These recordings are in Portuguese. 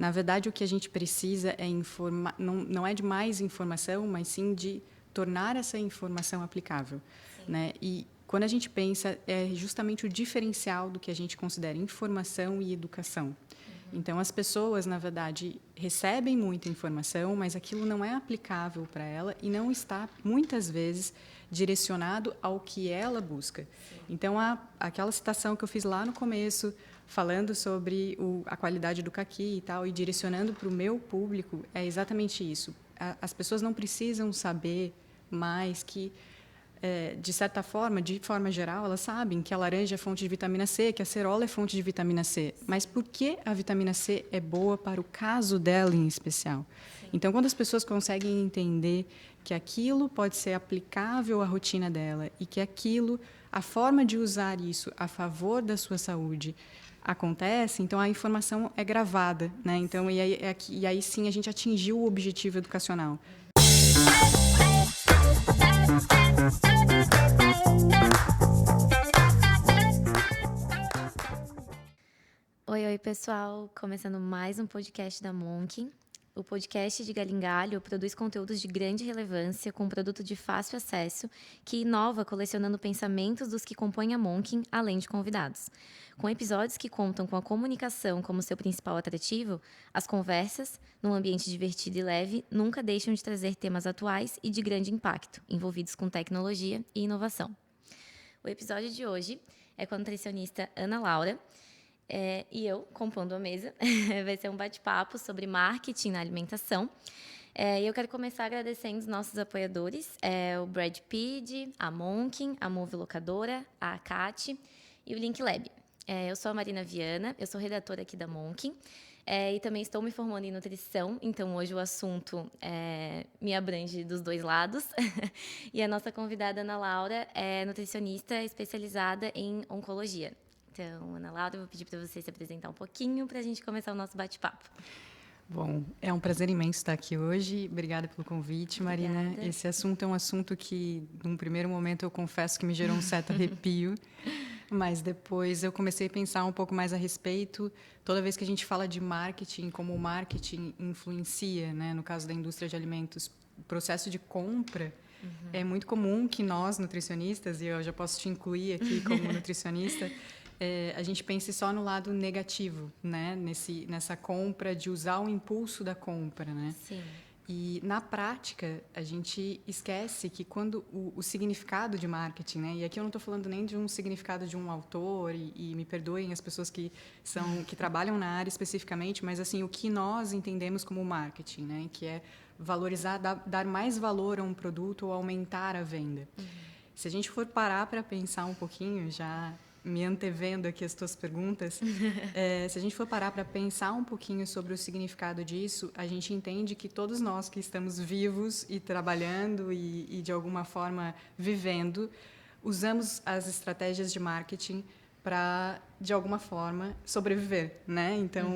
Na verdade, o que a gente precisa é informar, não é de mais informação, mas sim de tornar essa informação aplicável, né? E quando a gente pensa, é justamente o diferencial do que a gente considera informação e educação. Então, as pessoas, na verdade, recebem muita informação, mas aquilo não é aplicável para ela e não está, muitas vezes, direcionado ao que ela busca. Então, aquela citação que eu fiz lá no começo, falando sobre a qualidade do caqui e tal, e direcionando para o meu público, é exatamente isso. As pessoas não precisam saber mais que, de certa forma, de forma geral, elas sabem que a laranja é fonte de vitamina C, que a acerola é fonte de vitamina C. Mas por que a vitamina C é boa para o caso dela em especial? Sim. Então, quando as pessoas conseguem entender que aquilo pode ser aplicável à rotina dela e que aquilo, a forma de usar isso a favor da sua saúde acontece, então a informação é gravada, né? Então, e aí sim a gente atingiu o objetivo educacional. Oi, pessoal! Começando mais um podcast da Monk. O podcast de Galho em Galho produz conteúdos de grande relevância com um produto de fácil acesso que inova colecionando pensamentos dos que compõem a Monk, além de convidados. Com episódios que contam com a comunicação como seu principal atrativo, as conversas, num ambiente divertido e leve, nunca deixam de trazer temas atuais e de grande impacto, envolvidos com tecnologia e inovação. O episódio de hoje é com a nutricionista Ana Laura, e eu, compondo a mesa, vai ser um bate-papo sobre marketing na alimentação. E eu quero começar agradecendo os nossos apoiadores, o Brad Pitt, a Monk, a Move Locadora, a Cate e o Link Lab. Eu sou a Marina Viana, eu sou redatora aqui da Monk, e também estou me formando em nutrição, então hoje o assunto me abrange dos dois lados. E a nossa convidada, Ana Laura, é nutricionista especializada em oncologia. Então, Ana Laura, eu vou pedir para você se apresentar um pouquinho para a gente começar o nosso bate-papo. Bom, é um prazer imenso estar aqui hoje. Obrigada pelo convite, Marina. Obrigada. Esse assunto é um assunto que, num primeiro momento, eu confesso que me gerou um certo arrepio, mas depois eu comecei a pensar um pouco mais a respeito. Toda vez que a gente fala de marketing, como o marketing influencia, né? No caso da indústria de alimentos, o processo de compra, é muito comum que nós, nutricionistas, e eu já posso te incluir aqui como nutricionista, a gente pense só no lado negativo, né? Nessa compra, de usar o impulso da compra, né? Sim. E, na prática, a gente esquece que quando o significado de marketing, né? E aqui eu não estou falando nem de um significado de um autor, e me perdoem as pessoas que trabalham na área especificamente, mas assim, o que nós entendemos como marketing, né? Que é valorizar, dar mais valor a um produto ou aumentar a venda. Se a gente for parar para pensar um pouquinho, já me antevendo aqui as tuas perguntas, se a gente for parar para pensar um pouquinho sobre o significado disso, a gente entende que todos nós que estamos vivos e trabalhando e de alguma forma vivendo, usamos as estratégias de marketing para, de alguma forma, sobreviver, né? Então,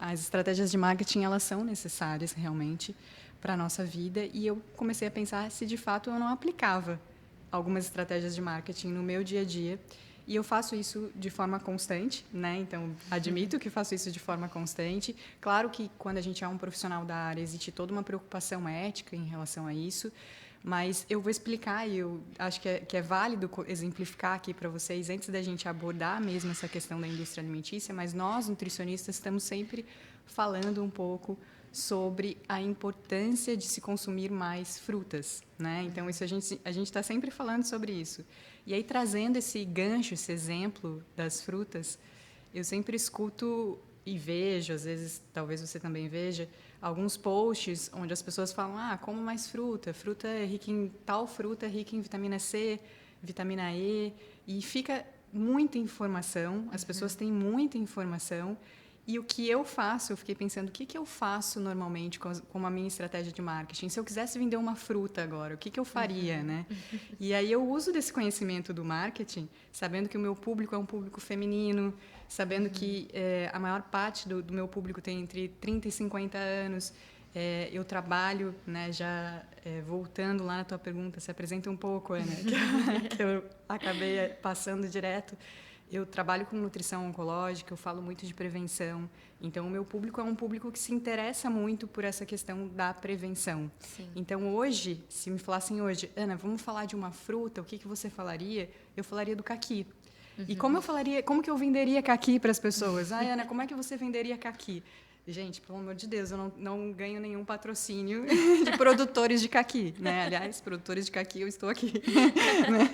as estratégias de marketing, elas são necessárias realmente para a nossa vida, e eu comecei a pensar se de fato eu não aplicava algumas estratégias de marketing no meu dia a dia. E eu faço isso de forma constante, né? Então, admito que faço isso de forma constante. Claro que quando a gente é um profissional da área, existe toda uma preocupação ética em relação a isso, mas eu vou explicar, e eu acho que é válido exemplificar aqui para vocês, antes da gente abordar mesmo essa questão da indústria alimentícia, mas nós, nutricionistas, estamos sempre falando um pouco sobre a importância de se consumir mais frutas, né? Então, isso a gente está sempre falando sobre isso. E aí, trazendo esse gancho, esse exemplo das frutas, eu sempre escuto e vejo, às vezes, talvez você também veja, alguns posts onde as pessoas falam, como mais fruta, tal fruta é rica em vitamina C, vitamina E, e fica muita informação, as pessoas têm muita informação. E o que eu faço, eu fiquei pensando, o que eu faço normalmente com a minha estratégia de marketing? Se eu quisesse vender uma fruta agora, o que eu faria, né? E aí eu uso desse conhecimento do marketing, sabendo que o meu público é um público feminino, sabendo que a maior parte do meu público tem entre 30 e 50 anos. Eu trabalho, né, já voltando lá na tua pergunta, se apresenta um pouco, Ana, que eu acabei passando direto. eu trabalho com nutrição oncológica, eu falo muito de prevenção. Então, o meu público é um público que se interessa muito por essa questão da prevenção. Sim. Então, hoje, se me falassem hoje, Ana, vamos falar de uma fruta, o que você falaria? Eu falaria do caqui. E como que eu venderia caqui para as pessoas? Ana, como é que você venderia caqui? Gente, pelo amor de Deus, eu não ganho nenhum patrocínio de produtores de caqui, né? Aliás, produtores de caqui, eu estou aqui. Né?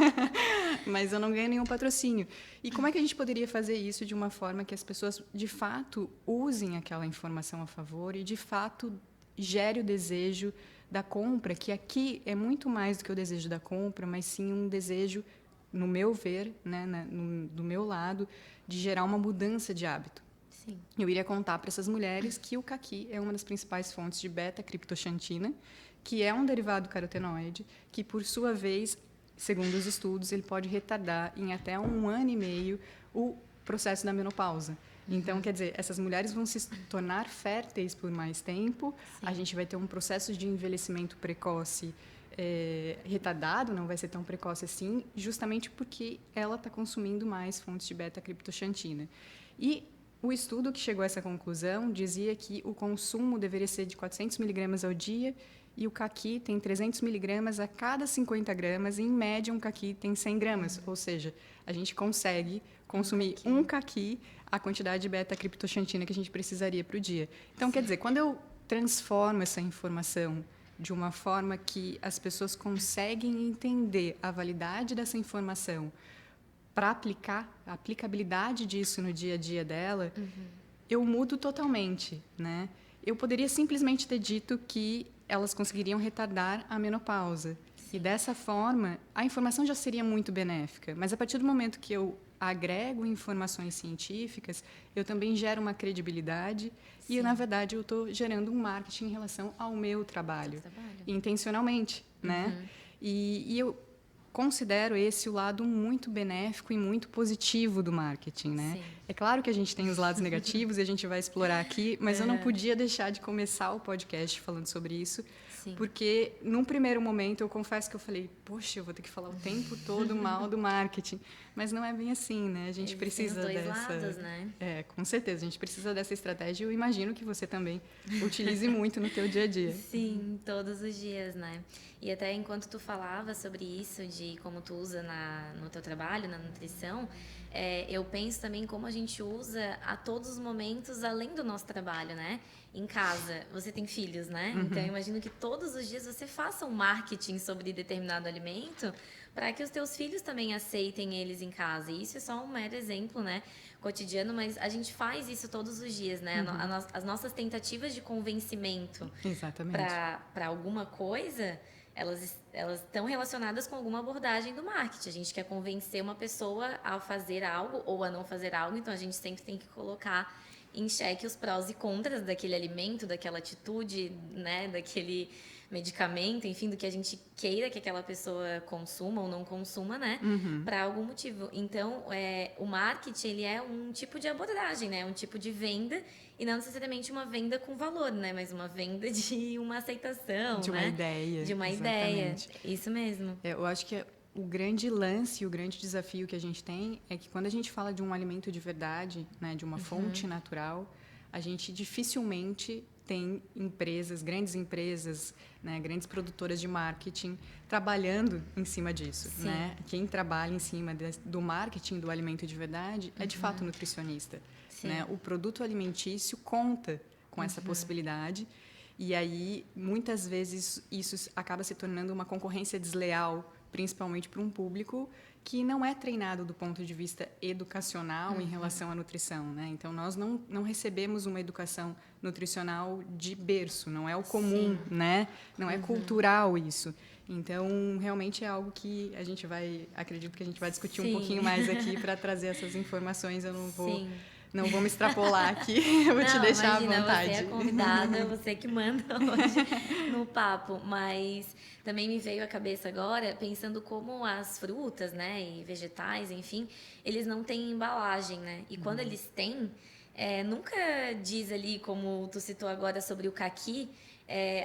Mas eu não ganho nenhum patrocínio. E como é que a gente poderia fazer isso de uma forma que as pessoas, de fato, usem aquela informação a favor e, de fato, gere o desejo da compra, que aqui é muito mais do que o desejo da compra, mas sim um desejo, no meu ver, né, do meu lado, de gerar uma mudança de hábito. Sim. Eu iria contar para essas mulheres que o caqui é uma das principais fontes de beta-criptoxantina, que é um derivado carotenoide, que, por sua vez, segundo os estudos, ele pode retardar em até 1 ano e meio o processo da menopausa. Então, quer dizer, essas mulheres vão se tornar férteis por mais tempo, a gente vai ter um processo de envelhecimento precoce retardado, não vai ser tão precoce assim, justamente porque ela está consumindo mais fontes de beta-criptoxantina. E o estudo que chegou a essa conclusão dizia que o consumo deveria ser de 400 miligramas ao dia e o caqui tem 300 miligramas a cada 50 gramas e, em média, um caqui tem 100 gramas. Ou seja, a gente consegue consumir um caqui a quantidade de beta-criptoxantina que a gente precisaria para o dia. Então, quer dizer, quando eu transformo essa informação de uma forma que as pessoas conseguem entender a validade dessa informação para aplicar a aplicabilidade disso no dia a dia dela, eu mudo totalmente, né? Eu poderia simplesmente ter dito que elas conseguiriam retardar a menopausa. Sim. E dessa forma, a informação já seria muito benéfica. Mas a partir do momento que eu agrego informações científicas, eu também gero uma credibilidade. Sim. E, na verdade, eu estou gerando um marketing em relação ao meu trabalho. Intencionalmente, né? E eu considero esse o lado muito benéfico e muito positivo do marketing, né? Sim. É claro que a gente tem os lados negativos e a gente vai explorar aqui, mas eu não podia deixar de começar o podcast falando sobre isso, Sim. porque num primeiro momento eu confesso que eu falei, poxa, eu vou ter que falar o tempo todo mal do marketing, mas não é bem assim, né? A gente precisa tem os dois dessa, lados, né? Com certeza, a gente precisa dessa estratégia e eu imagino que você também utilize muito no teu dia a dia. Sim, todos os dias, né? E até enquanto tu falava sobre isso, de como tu usa no teu trabalho, na nutrição, eu penso também como a gente usa a todos os momentos além do nosso trabalho, né? Em casa, você tem filhos, né? Então, eu imagino que todos os dias você faça um marketing sobre determinado alimento para que os teus filhos também aceitem eles em casa. E isso é só um mero exemplo, né? Cotidiano, mas a gente faz isso todos os dias, né? As nossas tentativas de convencimento para alguma coisa, elas estão relacionadas com alguma abordagem do marketing. A gente quer convencer uma pessoa a fazer algo ou a não fazer algo, então a gente sempre tem que colocar em xeque os prós e contras daquele alimento, daquela atitude, né, daquele medicamento, enfim, do que a gente queira que aquela pessoa consuma ou não consuma, né, para algum motivo. Então, o marketing, ele é um tipo de abordagem, né, um tipo de venda, e não necessariamente uma venda com valor, né, mas uma venda de uma aceitação, de uma ideia. De uma ideia, isso mesmo. Eu acho que o grande lance, o grande desafio que a gente tem é que quando a gente fala de um alimento de verdade, né, de uma fonte natural, a gente dificilmente tem empresas, né, grandes produtoras de marketing trabalhando em cima disso, né? Quem trabalha em cima do marketing do alimento de verdade é de fato nutricionista, né? O produto alimentício conta com essa possibilidade e aí muitas vezes isso acaba se tornando uma concorrência desleal, principalmente para um público que não é treinado do ponto de vista educacional em relação à nutrição, né? Então, nós não recebemos uma educação nutricional de berço, não é o comum, né? Não é cultural isso. Então, realmente é algo que acredito que a gente vai discutir um pouquinho mais aqui para trazer essas informações. Eu não vou me extrapolar aqui, eu vou te deixar imagina, à vontade. Você é convidada, você que manda hoje no papo, mas também me veio à cabeça agora, pensando como as frutas, né, e vegetais, enfim, eles não têm embalagem, né, e quando eles têm, nunca diz ali, como tu citou agora sobre o caqui,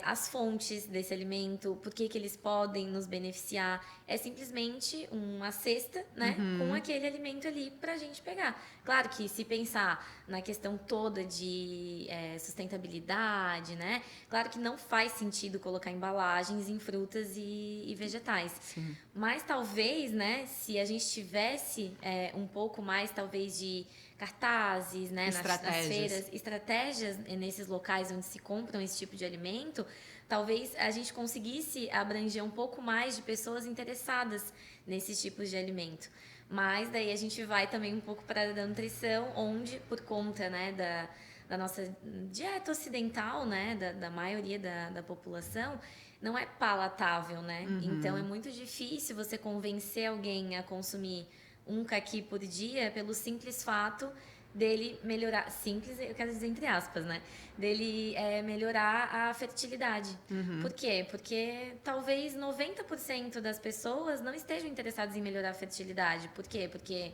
as fontes desse alimento, por que eles podem nos beneficiar. É simplesmente uma cesta, né, com aquele alimento ali para a gente pegar. Claro que se pensar na questão toda de sustentabilidade, né, claro que não faz sentido colocar embalagens em frutas e vegetais. Sim. Mas talvez, né, se a gente tivesse um pouco mais, talvez, de cartazes, né, nas feiras, estratégias nesses locais onde se compram esse tipo de alimento, talvez a gente conseguisse abranger um pouco mais de pessoas interessadas nesses tipos de alimento. Mas daí a gente vai também um pouco para a da nutrição, onde, por conta, né, da nossa dieta ocidental, né, da maioria da população, não é palatável, né? Então, é muito difícil você convencer alguém a consumir um caqui por dia pelo simples fato dele melhorar, simples, eu quero dizer entre aspas, né? Dele melhorar a fertilidade. Por quê? Porque talvez 90% das pessoas não estejam interessadas em melhorar a fertilidade. Por quê? Porque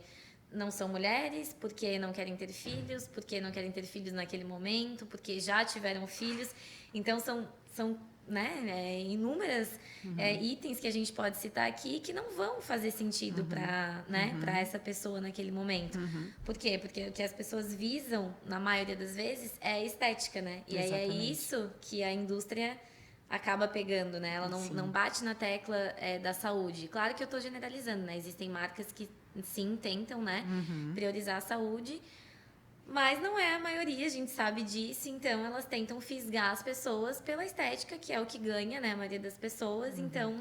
não são mulheres, porque não querem ter filhos, porque não querem ter filhos naquele momento, porque já tiveram filhos. Então, são né, inúmeras itens que a gente pode citar aqui que não vão fazer sentido para essa pessoa naquele momento. Por quê? Porque o que as pessoas visam, na maioria das vezes, é a estética, né? E aí é isso que a indústria acaba pegando, né? Ela não bate na tecla da saúde. Claro que eu estou generalizando, né? Existem marcas que, sim, tentam, né, priorizar a saúde, mas não é a maioria, a gente sabe disso, então elas tentam fisgar as pessoas pela estética, que é o que ganha, né, a maioria das pessoas, então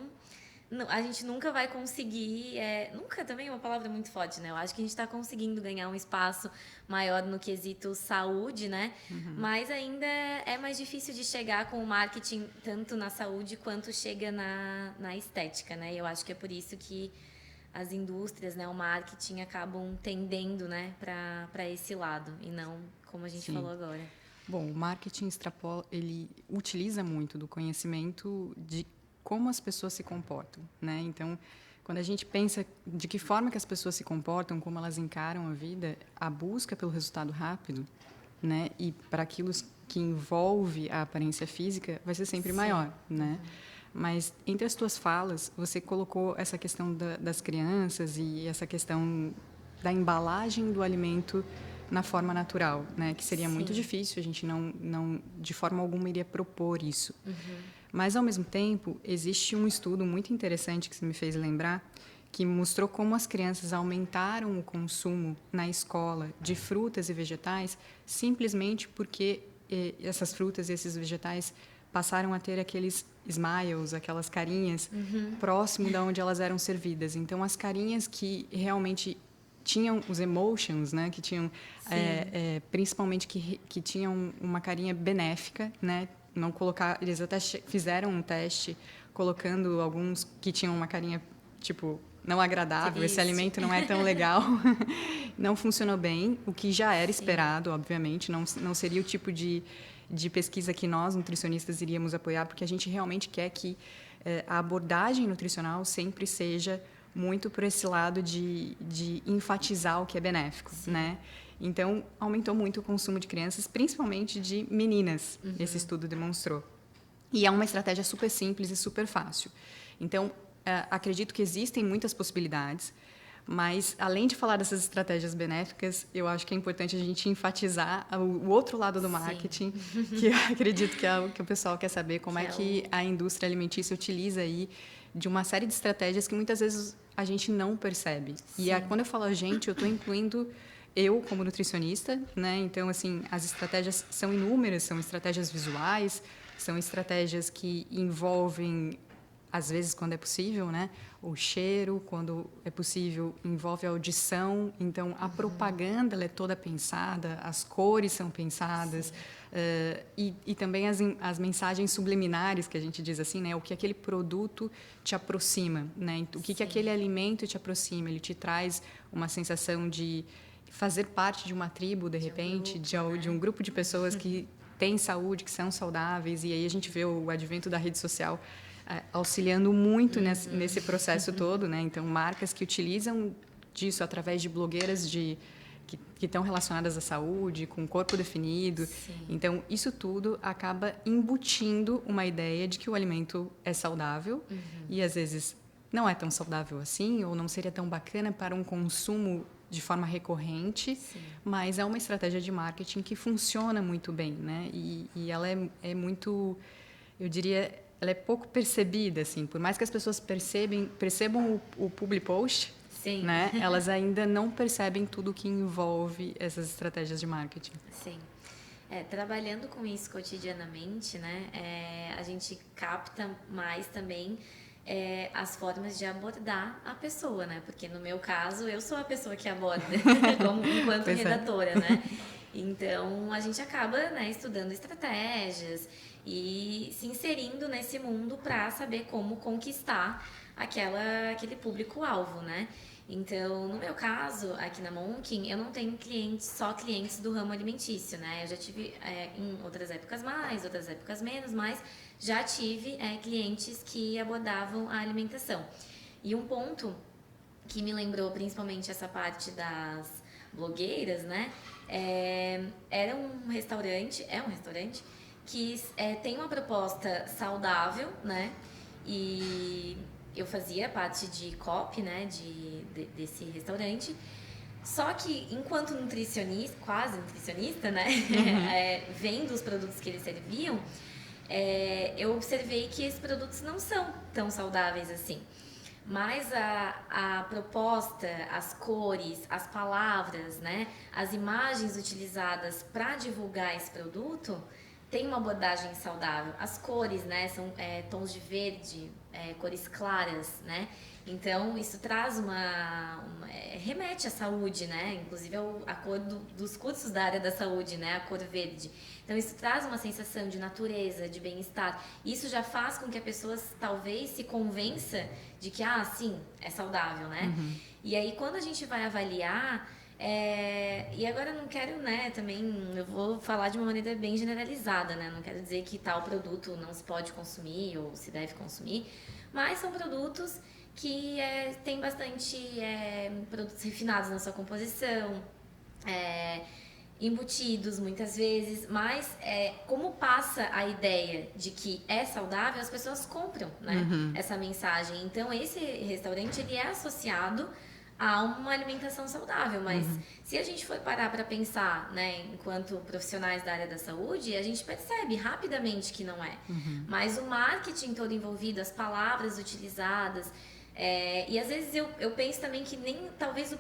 a gente nunca vai conseguir, nunca também é uma palavra muito forte, né, eu acho que a gente está conseguindo ganhar um espaço maior no quesito saúde, né, mas ainda é mais difícil de chegar com o marketing tanto na saúde quanto chega na estética, né, e eu acho que é por isso que as indústrias, né, o marketing acabam tendendo, né, para esse lado e não como a gente falou agora. Bom, o marketing extrapola, ele utiliza muito do conhecimento de como as pessoas se comportam, né? Então, quando a gente pensa de que forma que as pessoas se comportam, como elas encaram a vida, a busca pelo resultado rápido, né, e para aquilo que envolve a aparência física, vai ser sempre maior, né? Mas entre as tuas falas, você colocou essa questão das crianças e essa questão da embalagem do alimento na forma natural, né? Que seria muito difícil, a gente não de forma alguma iria propor isso. Mas, ao mesmo tempo, existe um estudo muito interessante que você me fez lembrar, que mostrou como as crianças aumentaram o consumo na escola de frutas e vegetais simplesmente porque essas frutas e esses vegetais passaram a ter aqueles smiles, aquelas carinhas próximo da onde elas eram servidas. Então, as carinhas que realmente tinham os emotions, né, que tinham principalmente que tinham uma carinha benéfica, né, não colocar, eles até fizeram um teste colocando alguns que tinham uma carinha tipo não agradável, esse alimento não é tão legal, não funcionou bem, o que já era esperado, obviamente, não seria o tipo de pesquisa que nós, nutricionistas, iríamos apoiar, porque a gente realmente quer que a abordagem nutricional sempre seja muito por esse lado de enfatizar o que é benéfico, né? Então, aumentou muito o consumo de crianças, principalmente de meninas, esse estudo demonstrou. E é uma estratégia super simples e super fácil. Então, acredito que existem muitas possibilidades, mas, além de falar dessas estratégias benéficas, eu acho que é importante a gente enfatizar o outro lado do marketing, que eu acredito que é o que o pessoal quer saber, como é que a indústria alimentícia utiliza aí de uma série de estratégias que muitas vezes a gente não percebe. E quando eu falo a gente, eu estou incluindo eu como nutricionista, né? Então, assim, as estratégias são inúmeras, são estratégias visuais, são estratégias que envolvem, às vezes, quando é possível, né, o cheiro, quando é possível, envolve a audição. Então, a propaganda ela é toda pensada, as cores são pensadas, e também as mensagens subliminares, que a gente diz assim, né, o que aquele produto te aproxima, né, o que aquele alimento te aproxima, ele te traz uma sensação de fazer parte de uma tribo, de repente, de um grupo de pessoas que têm saúde, que são saudáveis, e aí a gente vê o advento da rede social auxiliando muito nesse processo todo, né? Então, marcas que utilizam disso através de blogueiras de que estão relacionadas à saúde, com corpo definido. Sim. Então, isso tudo acaba embutindo uma ideia de que o alimento é saudável e, às vezes, não é tão saudável assim, ou não seria tão bacana para um consumo de forma recorrente, Sim. mas é uma estratégia de marketing que funciona muito bem, né? E ela é muito, eu diria, ela é pouco percebida, assim. Por mais que as pessoas percebam o public post, Sim. né? Elas ainda não percebem tudo que envolve essas estratégias de marketing. Sim. Trabalhando com isso cotidianamente, né, a gente capta mais também as formas de abordar a pessoa, né? Porque no meu caso, eu sou a pessoa que aborda enquanto Pois redatora, né? Então, a gente acaba, né, estudando estratégias e se inserindo nesse mundo para saber como conquistar aquele público-alvo, né? Então, no meu caso, aqui na Monkin, eu não tenho só clientes do ramo alimentício, né? Eu já tive em outras épocas mais, outras épocas menos, mas já tive clientes que abordavam a alimentação. E um ponto que me lembrou principalmente essa parte das blogueiras, né? Era um restaurante, é um restaurante que tem uma proposta saudável, né? E eu fazia parte de copy, né, desse restaurante. Só que, enquanto nutricionista, quase nutricionista, né, vendo os produtos que eles serviam, eu observei que esses produtos não são tão saudáveis assim. Mas a proposta, as cores, as palavras, né, as imagens utilizadas para divulgar esse produto tem uma abordagem saudável. As cores, né, são tons de verde, cores claras, né? Então, isso traz remete à saúde, né? Inclusive a cor dos cursos da área da saúde, né? A cor verde. Então, isso traz uma sensação de natureza, de bem-estar. Isso já faz com que a pessoa talvez se convença de que, sim, é saudável, né? E aí, quando a gente vai avaliar... e agora eu não quero, né, também, eu vou falar de uma maneira bem generalizada, né, não quero dizer que tal produto não se pode consumir ou se deve consumir, mas são produtos que tem bastante produtos refinados na sua composição, embutidos muitas vezes, mas como passa a ideia de que é saudável, as pessoas compram, né, essa mensagem. Então esse restaurante ele é associado a uma alimentação saudável, mas se a gente for parar para pensar, né, enquanto profissionais da área da saúde, a gente percebe rapidamente que não é. Mas o marketing todo envolvido, as palavras utilizadas, e às vezes eu penso também que nem talvez o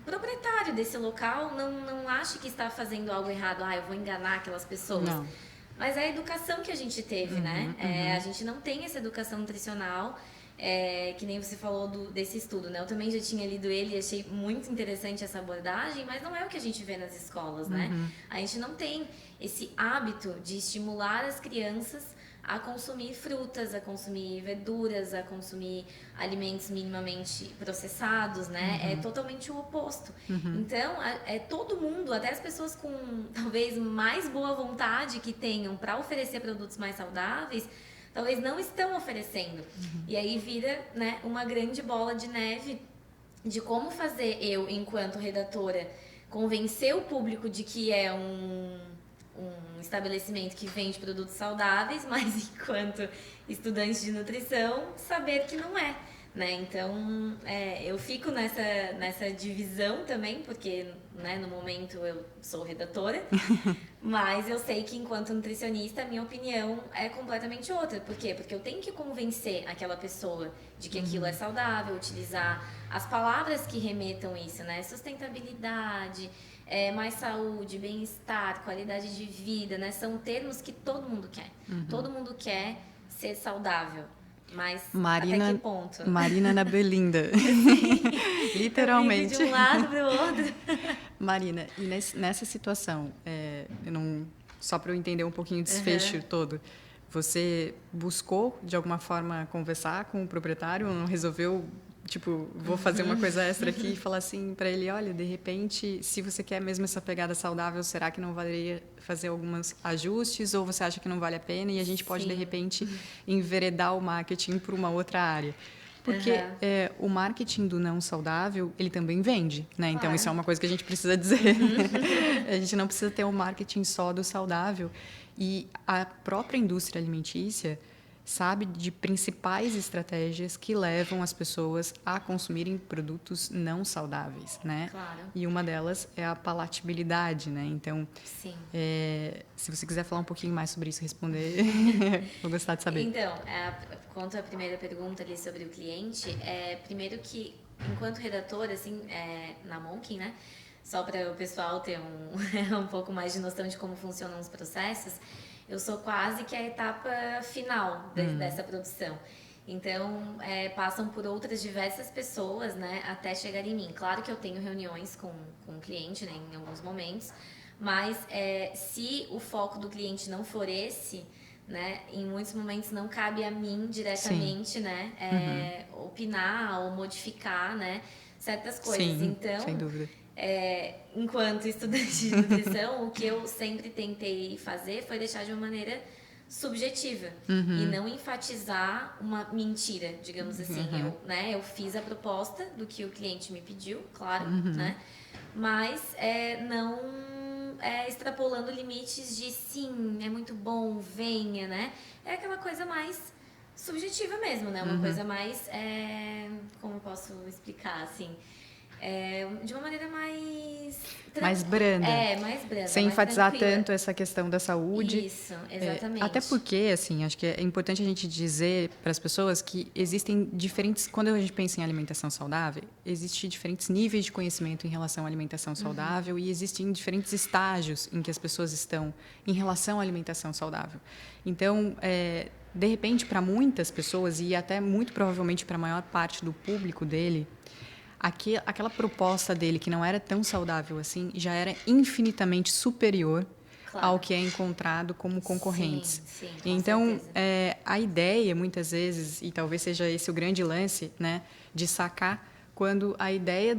proprietário desse local não ache que está fazendo algo errado, eu vou enganar aquelas pessoas. Não. Mas é a educação que a gente teve, né? A gente não tem essa educação nutricional. Que nem você falou desse estudo, né? Eu também já tinha lido ele e achei muito interessante essa abordagem, mas não é o que a gente vê nas escolas, né? A gente não tem esse hábito de estimular as crianças a consumir frutas, a consumir verduras, a consumir alimentos minimamente processados, né? É totalmente o oposto. Então, todo mundo, até as pessoas com talvez mais boa vontade que tenham para oferecer produtos mais saudáveis, talvez não estão oferecendo. E aí vira, né, uma grande bola de neve de como fazer eu, enquanto redatora, convencer o público de que é um estabelecimento que vende produtos saudáveis, mas enquanto estudante de nutrição, saber que não é. Né? Então, eu fico nessa divisão também, porque, né, no momento eu sou redatora, mas eu sei que enquanto nutricionista a minha opinião é completamente outra. Por quê? Porque eu tenho que convencer aquela pessoa de que aquilo é saudável, utilizar as palavras que remetam isso, né? Sustentabilidade, mais saúde, bem-estar, qualidade de vida, né? São termos que todo mundo quer. Todo mundo quer ser saudável. Mas Marina, até que ponto? Marina na Belinda. Literalmente. De um lado para o outro. Marina, e nessa situação, só para eu entender um pouquinho o desfecho todo, você buscou, de alguma forma, conversar com o proprietário? Ou não resolveu, tipo, vou fazer uma coisa extra aqui e falar assim para ele, olha, de repente, se você quer mesmo essa pegada saudável, será que não valeria fazer alguns ajustes? Ou você acha que não vale a pena e a gente pode, de repente, enveredar o marketing para uma outra área? Porque o marketing do não saudável, ele também vende, né? Então, Claro. isso é uma coisa que a gente precisa dizer. A gente não precisa ter um marketing só do saudável. E a própria indústria alimentícia sabe de principais estratégias que levam as pessoas a consumirem produtos não saudáveis, né? Claro. E uma delas é a palatabilidade, né? Então, Sim. se você quiser falar um pouquinho mais sobre isso, responder, vou gostar de saber. Então, quanto à primeira pergunta ali sobre o cliente, primeiro que, enquanto redatora, assim, na Monkin, né? Só para o pessoal ter um pouco mais de noção de como funcionam os processos, eu sou quase que a etapa final dessa produção. Então, passam por outras diversas pessoas, né, até chegar em mim. Claro que eu tenho reuniões com o cliente, né, em alguns momentos, mas se o foco do cliente não for esse, né, em muitos momentos não cabe a mim diretamente, né, opinar ou modificar, né, certas coisas. Sim, então, sem dúvida. Enquanto estudante de nutrição, o que eu sempre tentei fazer foi deixar de uma maneira subjetiva e não enfatizar uma mentira, digamos assim. Eu fiz a proposta do que o cliente me pediu, claro, né? Mas não extrapolando limites de sim, é muito bom, venha, né? É aquela coisa mais subjetiva mesmo, né? Uma coisa mais, como eu posso explicar, assim... de uma maneira mais... Mais branda. Mais branda. Sem mais enfatizar tranquila. tanto essa questão da saúde. Isso, exatamente. Até porque, assim, acho que é importante a gente dizer para as pessoas que existem diferentes... Quando a gente pensa em alimentação saudável, existem diferentes níveis de conhecimento em relação à alimentação saudável e existem diferentes estágios em que as pessoas estão em relação à alimentação saudável. Então, de repente, para muitas pessoas e até muito provavelmente para a maior parte do público dele... Aquela proposta dele, que não era tão saudável assim, já era infinitamente superior ao que é encontrado como concorrentes. Sim, então, a ideia, muitas vezes, e talvez seja esse o grande lance, né, de sacar quando a ideia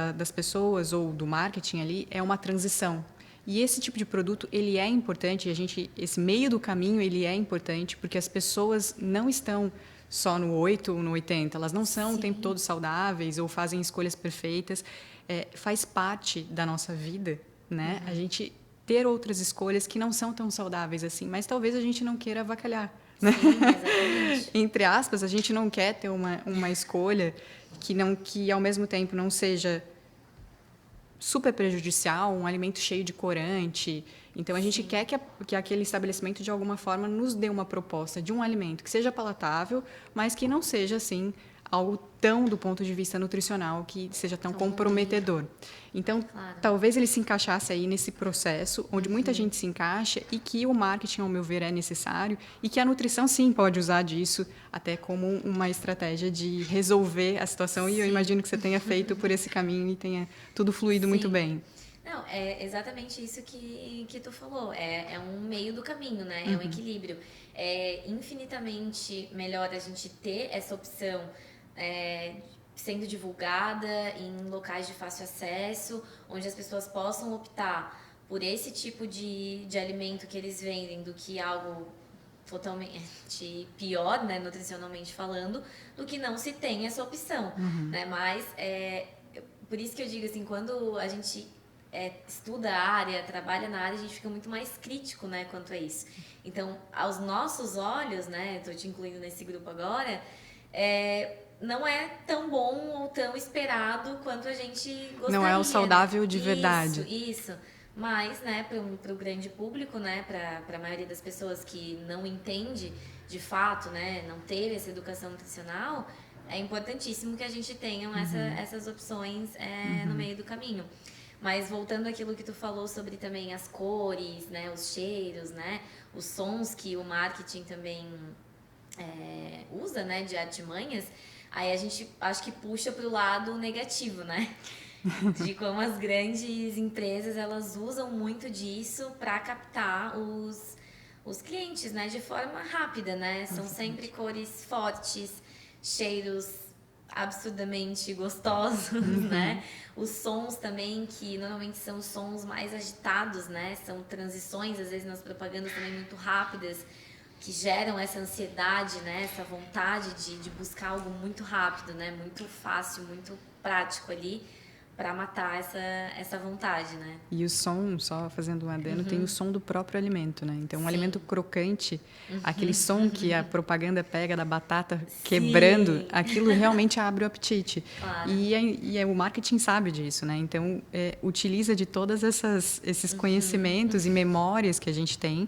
das pessoas ou do marketing ali é uma transição. E esse tipo de produto, ele é importante, esse meio do caminho, ele é importante, porque as pessoas não estão só no 8 ou no 80, elas não são o tempo todo saudáveis ou fazem escolhas perfeitas. Faz parte da nossa vida, né? A gente ter outras escolhas que não são tão saudáveis assim, mas talvez a gente não queira avacalhar. Né? Sim, exatamente. Entre aspas, a gente não quer ter uma escolha que ao mesmo tempo não seja super prejudicial, um alimento cheio de corante. Então, a gente quer que aquele estabelecimento, de alguma forma, nos dê uma proposta de um alimento que seja palatável, mas que não seja, assim, algo tão, do ponto de vista nutricional, que seja tão comprometedor. Então, talvez ele se encaixasse aí nesse processo, onde muita gente se encaixa e que o marketing, ao meu ver, é necessário e que a nutrição, sim, pode usar disso até como uma estratégia de resolver a situação. E eu imagino que você tenha feito por esse caminho e tenha tudo fluído muito bem. Não, é exatamente isso que tu falou. É um meio do caminho, né? É um equilíbrio. É infinitamente melhor a gente ter essa opção sendo divulgada em locais de fácil acesso, onde as pessoas possam optar por esse tipo de alimento que eles vendem do que algo totalmente pior, né, nutricionalmente falando, do que não se tem essa opção, né? Mas por isso que eu digo assim, quando a gente estuda a área, trabalha na área, a gente fica muito mais crítico, né, quanto a isso. Então, aos nossos olhos, né, estou te incluindo nesse grupo agora, não é tão bom ou tão esperado quanto a gente gostaria. Não é o saudável, né? De Isso, verdade. Isso. Mas, né, para o grande público, né, para a maioria das pessoas que não entende de fato, né, não teve essa educação nutricional, é importantíssimo que a gente tenha essas opções no meio do caminho. Mas voltando àquilo que tu falou sobre também as cores, né, os cheiros, né, os sons que o marketing também usa, né, de artimanhas, aí a gente acho que puxa para o lado negativo, né? De como as grandes empresas elas usam muito disso para captar os clientes, né, de forma rápida, né? São sempre cores fortes, cheiros absurdamente gostosos, né? Os sons também, que normalmente são os sons mais agitados, né? São transições, às vezes, nas propagandas também muito rápidas, que geram essa ansiedade, né? Essa vontade de buscar algo muito rápido, né? Muito fácil, muito prático ali para matar essa vontade, né? E o som, só fazendo um adendo, tem o som do próprio alimento, né? Então, um alimento crocante, aquele som que a propaganda pega da batata quebrando, aquilo realmente abre o apetite. Claro. E o marketing sabe disso, né? Então, utiliza de todas esses conhecimentos e memórias que a gente tem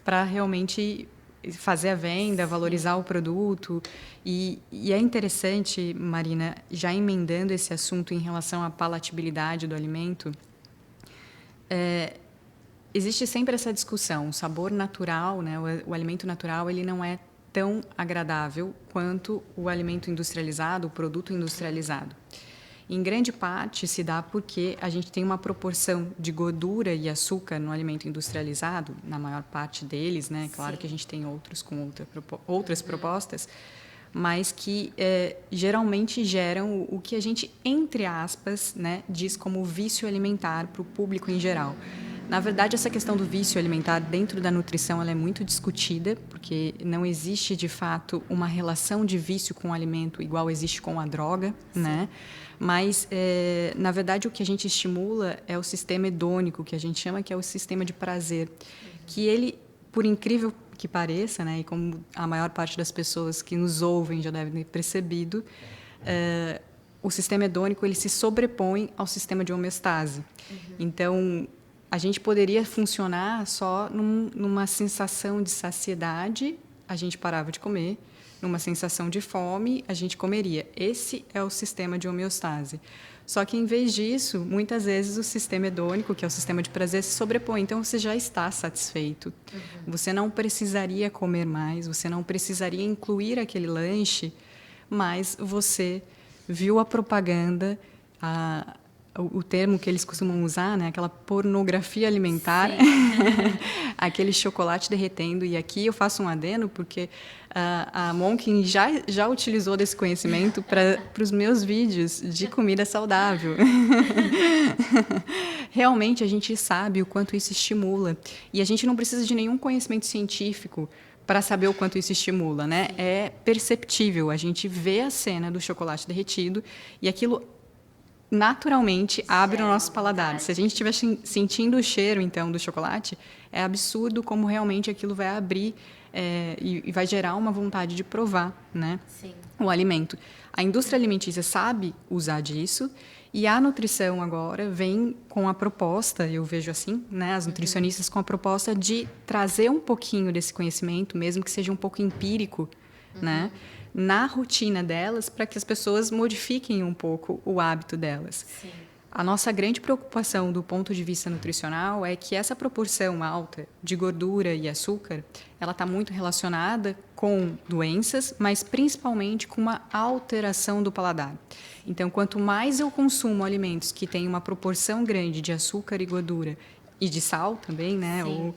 para realmente fazer a venda, valorizar o produto. E é interessante, Marina, já emendando esse assunto em relação à palatabilidade do alimento, existe sempre essa discussão. O sabor natural, né, o alimento natural, ele não é tão agradável quanto o alimento industrializado, o produto industrializado. Em grande parte se dá porque a gente tem uma proporção de gordura e açúcar no alimento industrializado, na maior parte deles, né? Claro que a gente tem outros com outras propostas, mas que geralmente geram o que a gente, entre aspas, né, diz como vício alimentar para o público em geral. Na verdade, essa questão do vício alimentar dentro da nutrição ela é muito discutida, porque não existe, de fato, uma relação de vício com o alimento igual existe com a droga, né? Mas, na verdade, o que a gente estimula é o sistema hedônico, que a gente chama que é o sistema de prazer, que ele, por incrível que pareça, né, e como a maior parte das pessoas que nos ouvem já devem ter percebido, o sistema hedônico ele se sobrepõe ao sistema de homeostase. Então, a gente poderia funcionar só numa sensação de saciedade, a gente parava de comer, numa sensação de fome, a gente comeria. Esse é o sistema de homeostase. Só que, em vez disso, muitas vezes o sistema hedônico, que é o sistema de prazer, se sobrepõe. Então, você já está satisfeito. Você não precisaria comer mais, você não precisaria incluir aquele lanche, mas você viu a propaganda, o termo que eles costumam usar, né? Aquela pornografia alimentar, aquele chocolate derretendo. E aqui eu faço um adendo, porque a Monkin já utilizou desse conhecimento para os meus vídeos de comida saudável. Realmente, a gente sabe o quanto isso estimula. E a gente não precisa de nenhum conhecimento científico para saber o quanto isso estimula, né? É perceptível. A gente vê a cena do chocolate derretido e aquilo naturalmente abre o nosso paladar. Se a gente estiver sentindo o cheiro, então, do chocolate, é absurdo como realmente aquilo vai abrir e vai gerar uma vontade de provar, né, o alimento. A indústria alimentícia sabe usar disso e a nutrição agora vem com a proposta, eu vejo assim, né, as nutricionistas com a proposta de trazer um pouquinho desse conhecimento, mesmo que seja um pouco empírico, né, na rotina delas, para que as pessoas modifiquem um pouco o hábito delas. A nossa grande preocupação do ponto de vista nutricional é que essa proporção alta de gordura e açúcar, ela está muito relacionada com doenças, mas principalmente com uma alteração do paladar. Então, quanto mais eu consumo alimentos que têm uma proporção grande de açúcar e gordura e de sal também, né, ou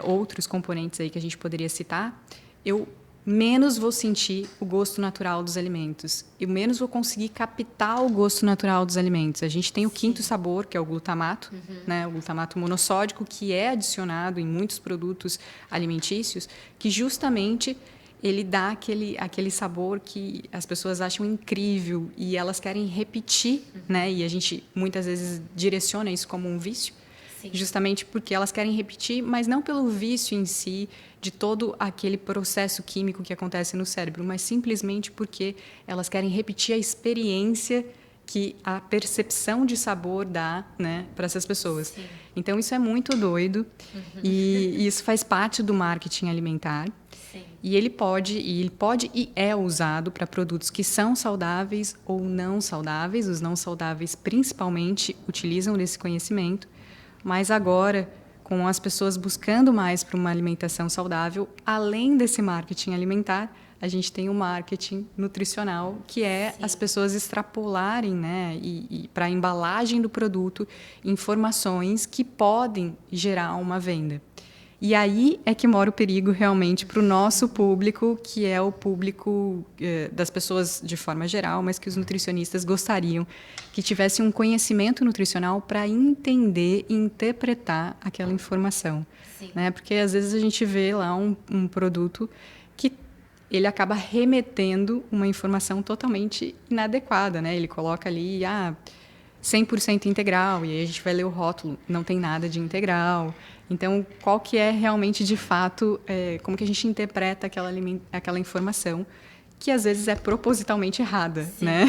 outros componentes aí que a gente poderia citar, eu menos vou sentir o gosto natural dos alimentos. E menos vou conseguir captar o gosto natural dos alimentos. A gente tem o quinto sabor, que é o glutamato, né? O glutamato monossódico, que é adicionado em muitos produtos alimentícios, que justamente ele dá aquele sabor que as pessoas acham incrível e elas querem repetir, né? E a gente muitas vezes direciona isso como um vício. Justamente porque elas querem repetir, mas não pelo vício em si, de todo aquele processo químico que acontece no cérebro, mas simplesmente porque elas querem repetir a experiência que a percepção de sabor dá, né, para essas pessoas. Então, isso é muito doido e isso faz parte do marketing alimentar. E ele pode e é usado para produtos que são saudáveis ou não saudáveis. Os não saudáveis, principalmente, utilizam desse conhecimento. Mas agora, com as pessoas buscando mais para uma alimentação saudável, além desse marketing alimentar, a gente tem o marketing nutricional, que é as pessoas extrapolarem, né, e para a embalagem do produto, informações que podem gerar uma venda. E aí é que mora o perigo realmente para o nosso público, que é o público das pessoas de forma geral, mas que os nutricionistas gostariam que tivesse um conhecimento nutricional para entender e interpretar aquela informação. Sim. Né? Porque às vezes a gente vê lá um produto que ele acaba remetendo uma informação totalmente inadequada. Né? Ele coloca ali 100% integral, e aí a gente vai ler o rótulo, não tem nada de integral. Então, qual que é realmente, de fato, como que a gente interpreta aquela informação, que às vezes é propositalmente errada, Sim. né?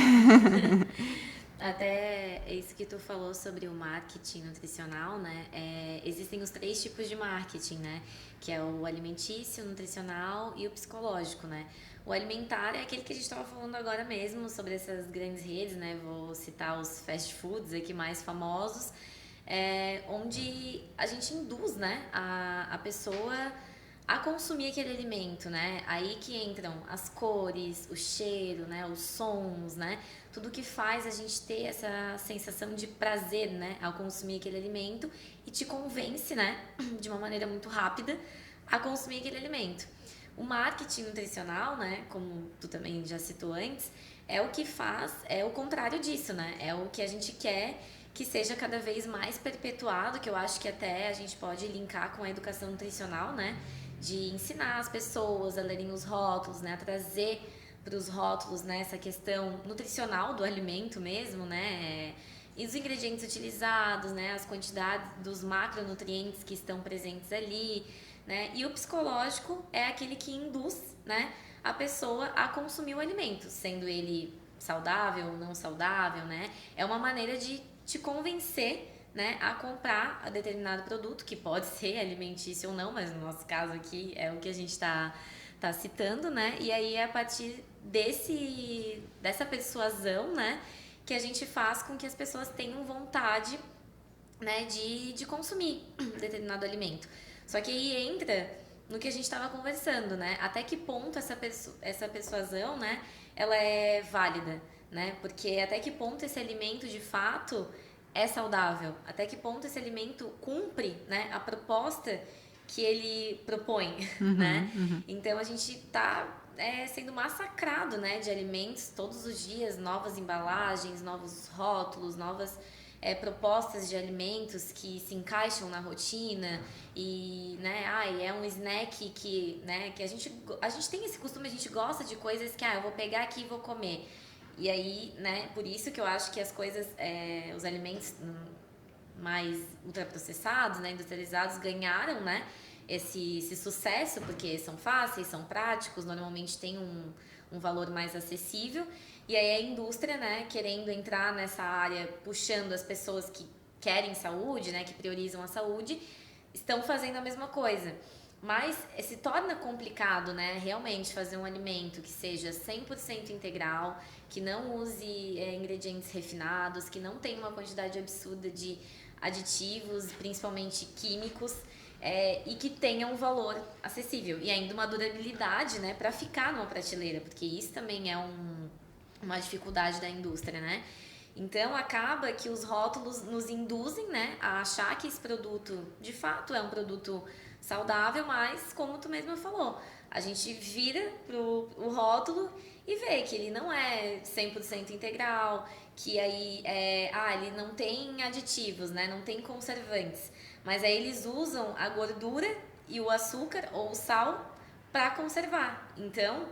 Até isso que tu falou sobre o marketing nutricional, né? Existem os 3 tipos de marketing, né? Que é o alimentício, o nutricional e o psicológico, né? O alimentar é aquele que a gente estava falando agora mesmo, sobre essas grandes redes, né? Vou citar os fast foods aqui mais famosos, onde a gente induz, né, a pessoa a consumir aquele alimento, né? Aí que entram as cores, o cheiro, né, os sons, né? Tudo que faz a gente ter essa sensação de prazer, né, ao consumir aquele alimento e te convence, né, de uma maneira muito rápida a consumir aquele alimento. O marketing nutricional, né, como tu também já citou antes, é o que faz, é o contrário disso, né? É o que a gente quer que seja cada vez mais perpetuado, que eu acho que até a gente pode linkar com a educação nutricional, né? De ensinar as pessoas a lerem os rótulos, né? A trazer para os rótulos, né, essa questão nutricional do alimento mesmo, né? E os ingredientes utilizados, né? As quantidades dos macronutrientes que estão presentes ali, né? E o psicológico é aquele que induz, né, a pessoa a consumir o alimento, sendo ele saudável ou não saudável, né? É uma maneira de te convencer, né, a comprar a determinado produto, que pode ser alimentício ou não, mas no nosso caso aqui é o que a gente está citando, né? E aí é a partir dessa persuasão, né, que a gente faz com que as pessoas tenham vontade, né, de consumir determinado alimento. Só que aí entra no que a gente estava conversando, né? Até que ponto essa persuasão, né, ela é válida, né? Porque até que ponto esse alimento de fato é saudável? Até que ponto esse alimento cumpre, né, a proposta que ele propõe, né? Então a gente está sendo massacrado, né, de alimentos todos os dias, novas embalagens, novos rótulos, novas propostas de alimentos que se encaixam na rotina e, né, é um snack que, né, que a gente tem esse costume, a gente gosta de coisas que, eu vou pegar aqui e vou comer. E aí, né, por isso que eu acho que as coisas, os alimentos mais ultraprocessados, né, industrializados, ganharam, né, esse sucesso, porque são fáceis, são práticos, normalmente tem um valor mais acessível. E aí a indústria, né, querendo entrar nessa área, puxando as pessoas que querem saúde, né, que priorizam a saúde, estão fazendo a mesma coisa. Mas se torna complicado, né, realmente fazer um alimento que seja 100% integral, que não use ingredientes refinados, que não tenha uma quantidade absurda de aditivos, principalmente químicos, e que tenha um valor acessível e ainda uma durabilidade, né, para ficar numa prateleira, porque isso também é uma dificuldade da indústria, né? Então acaba que os rótulos nos induzem, né, a achar que esse produto de fato é um produto saudável, mas como tu mesma falou, a gente vira o rótulo e vê que ele não é 100% integral, que aí ele não tem aditivos, né, não tem conservantes, mas aí eles usam a gordura e o açúcar ou o sal para conservar. Então,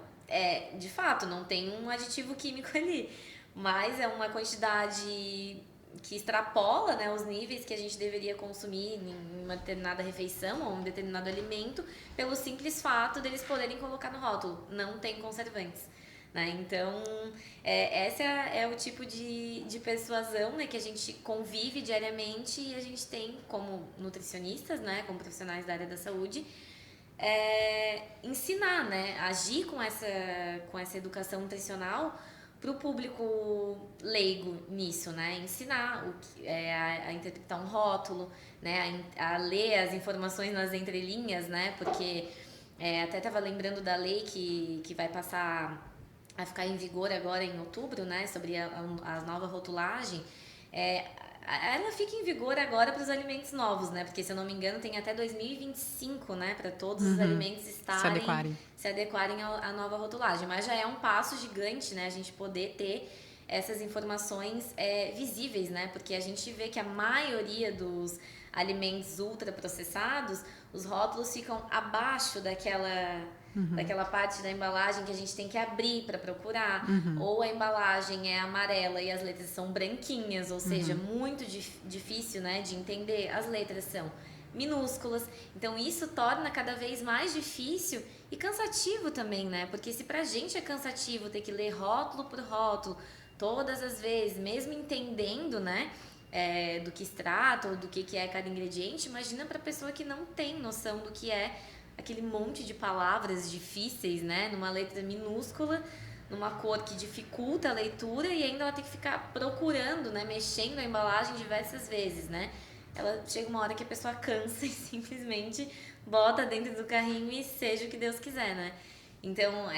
de fato, não tem um aditivo químico ali, mas é uma quantidade que extrapola, né, os níveis que a gente deveria consumir em uma determinada refeição ou um determinado alimento, pelo simples fato deles poderem colocar no rótulo, não tem conservantes. Né? Então, esse é o tipo de persuasão, né, que a gente convive diariamente e a gente tem como nutricionistas, né, como profissionais da área da saúde, ensinar, né, agir com essa educação nutricional para o público leigo nisso, né, ensinar a interpretar um rótulo, né, a ler as informações nas entrelinhas, né, porque até estava lembrando da lei que vai passar a ficar em vigor agora em outubro, né, sobre a nova rotulagem. ela fica em vigor agora para os alimentos novos, né? Porque, se eu não me engano, tem até 2025, né? Para todos os alimentos se adequarem à nova rotulagem. Mas já é um passo gigante, né? A gente poder ter essas informações visíveis, né? Porque a gente vê que a maioria dos alimentos ultraprocessados, os rótulos ficam abaixo daquela parte da embalagem que a gente tem que abrir para procurar, ou a embalagem é amarela e as letras são branquinhas, ou seja, muito difícil, né, de entender. As letras são minúsculas, então isso torna cada vez mais difícil e cansativo também, né? Porque se pra gente é cansativo ter que ler rótulo por rótulo todas as vezes, mesmo entendendo, né, do que se trata ou do que é cada ingrediente, imagina pra pessoa que não tem noção do que é aquele monte de palavras difíceis, né, numa letra minúscula, numa cor que dificulta a leitura, e ainda ela tem que ficar procurando, né, mexendo a embalagem diversas vezes, né? Ela chega uma hora que a pessoa cansa e simplesmente bota dentro do carrinho e seja o que Deus quiser, né? Então,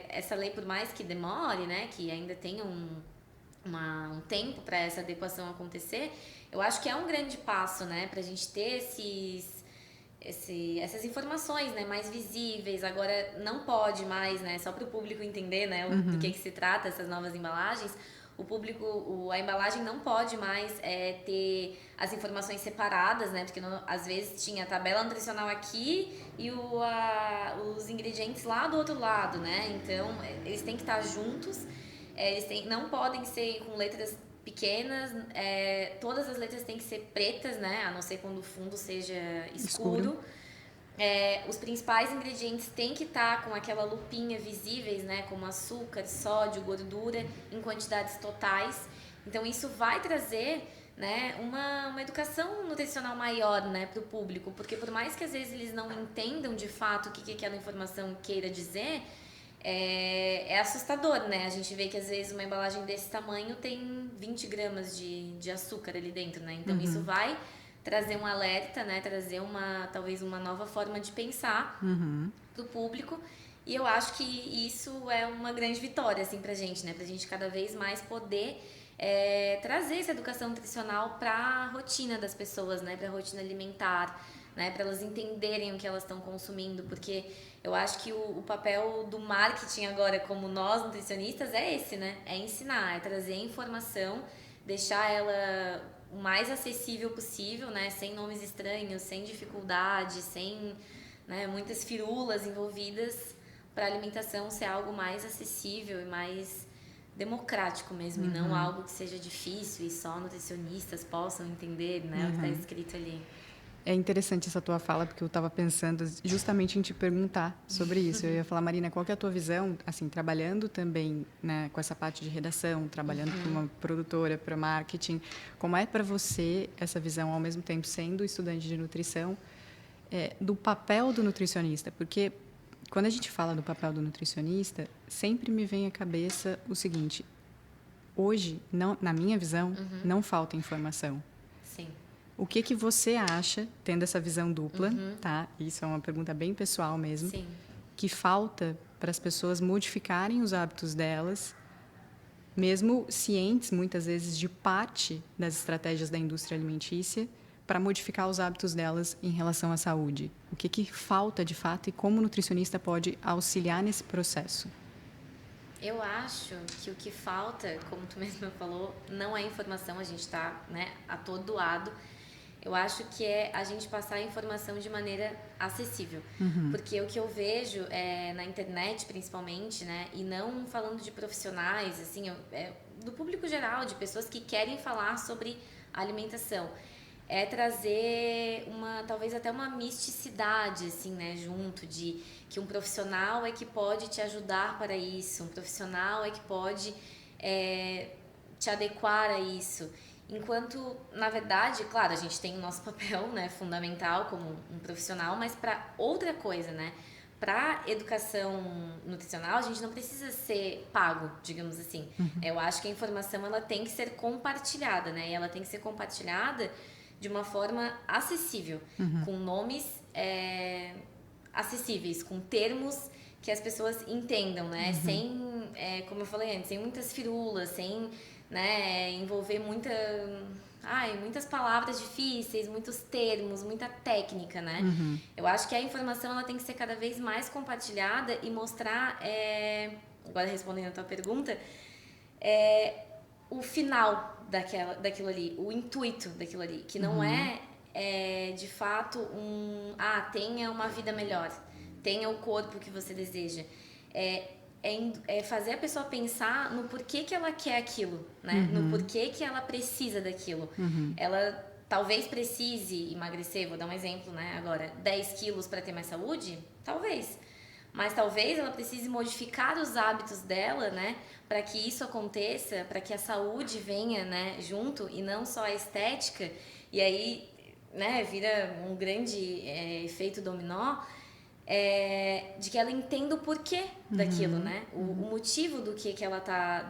essa lei, por mais que demore, né, que ainda tenha um tempo para essa adequação acontecer, eu acho que é um grande passo, né, pra gente ter essas informações, né, mais visíveis. Agora não pode mais, né, só para o público entender, né, do que se trata essas novas embalagens. A embalagem não pode mais ter as informações separadas, né, porque às vezes tinha a tabela nutricional aqui e os ingredientes lá do outro lado, né. Então eles têm que estar juntos, não podem ser com letras pequenas, todas as letras têm que ser pretas, né, a não ser quando o fundo seja escuro. Os principais ingredientes têm que estar com aquela lupinha visíveis, né, como açúcar, sódio, gordura, em quantidades totais. Então isso vai trazer, né, uma educação nutricional maior, né, para o público, porque por mais que às vezes eles não entendam de fato o que aquela informação queira dizer, é assustador, né? A gente vê que às vezes uma embalagem desse tamanho tem 20 gramas de açúcar ali dentro, né? Então isso vai trazer um alerta, né? Trazer talvez uma nova forma de pensar pro público. E eu acho que isso é uma grande vitória, assim, pra gente, né? Pra gente cada vez mais poder trazer essa educação nutricional pra rotina das pessoas, né? Pra rotina alimentar, né, para elas entenderem o que elas estão consumindo, porque eu acho que o papel do marketing agora, como nós nutricionistas, é esse, né? É ensinar, é trazer informação, deixar ela o mais acessível possível, né? Sem nomes estranhos, sem dificuldade, sem, né, muitas firulas envolvidas, para a alimentação ser algo mais acessível e mais democrático mesmo, e não algo que seja difícil e só nutricionistas possam entender, né, o que está escrito ali. É interessante essa tua fala, porque eu estava pensando justamente em te perguntar sobre isso. Eu ia falar, Marina, qual que é a tua visão, assim, trabalhando também, né, com essa parte de redação, trabalhando com uma produtora para marketing, como é para você essa visão, ao mesmo tempo sendo estudante de nutrição, do papel do nutricionista? Porque quando a gente fala do papel do nutricionista, sempre me vem à cabeça o seguinte: hoje, não, na minha visão, não falta informação. Sim. O que você acha, tendo essa visão dupla, tá? Isso é uma pergunta bem pessoal mesmo. Sim. Que falta para as pessoas modificarem os hábitos delas, mesmo cientes, muitas vezes, de parte das estratégias da indústria alimentícia, para modificar os hábitos delas em relação à saúde? O que falta, de fato, e como o nutricionista pode auxiliar nesse processo? Eu acho que o que falta, como tu mesma falou, não é informação, a gente está, né, atordoado. Eu acho que é a gente passar a informação de maneira acessível. Porque o que eu vejo na internet, principalmente, né, e não falando de profissionais, assim, do público geral, de pessoas que querem falar sobre alimentação, é trazer talvez até uma misticidade, assim, né, junto, de que um profissional é que pode te ajudar para isso, um profissional é que pode te adequar a isso. Enquanto, na verdade, claro, a gente tem o nosso papel, né, fundamental como um profissional, mas para outra coisa, né? Para educação nutricional, a gente não precisa ser pago, digamos assim. Eu acho que a informação ela tem que ser compartilhada, né? E ela tem que ser compartilhada de uma forma acessível, com nomes acessíveis, com termos que as pessoas entendam, né? Sem, como eu falei antes, sem muitas firulas, sem, né, envolver muitas palavras difíceis, muitos termos, muita técnica, né? Eu acho que a informação ela tem que ser cada vez mais compartilhada e mostrar, agora respondendo a tua pergunta, o final daquilo ali, o intuito daquilo ali, que não é de fato tenha uma vida melhor, tenha o corpo que você deseja. É fazer a pessoa pensar no porquê que ela quer aquilo, né? No porquê que ela precisa daquilo. Ela talvez precise emagrecer, vou dar um exemplo, né? Agora, 10 quilos para ter mais saúde? Talvez. Mas talvez ela precise modificar os hábitos dela, né? Para que isso aconteça, para que a saúde venha, né, junto e não só a estética. E aí, né, vira um grande efeito dominó. De que ela entenda o porquê daquilo, né? O motivo do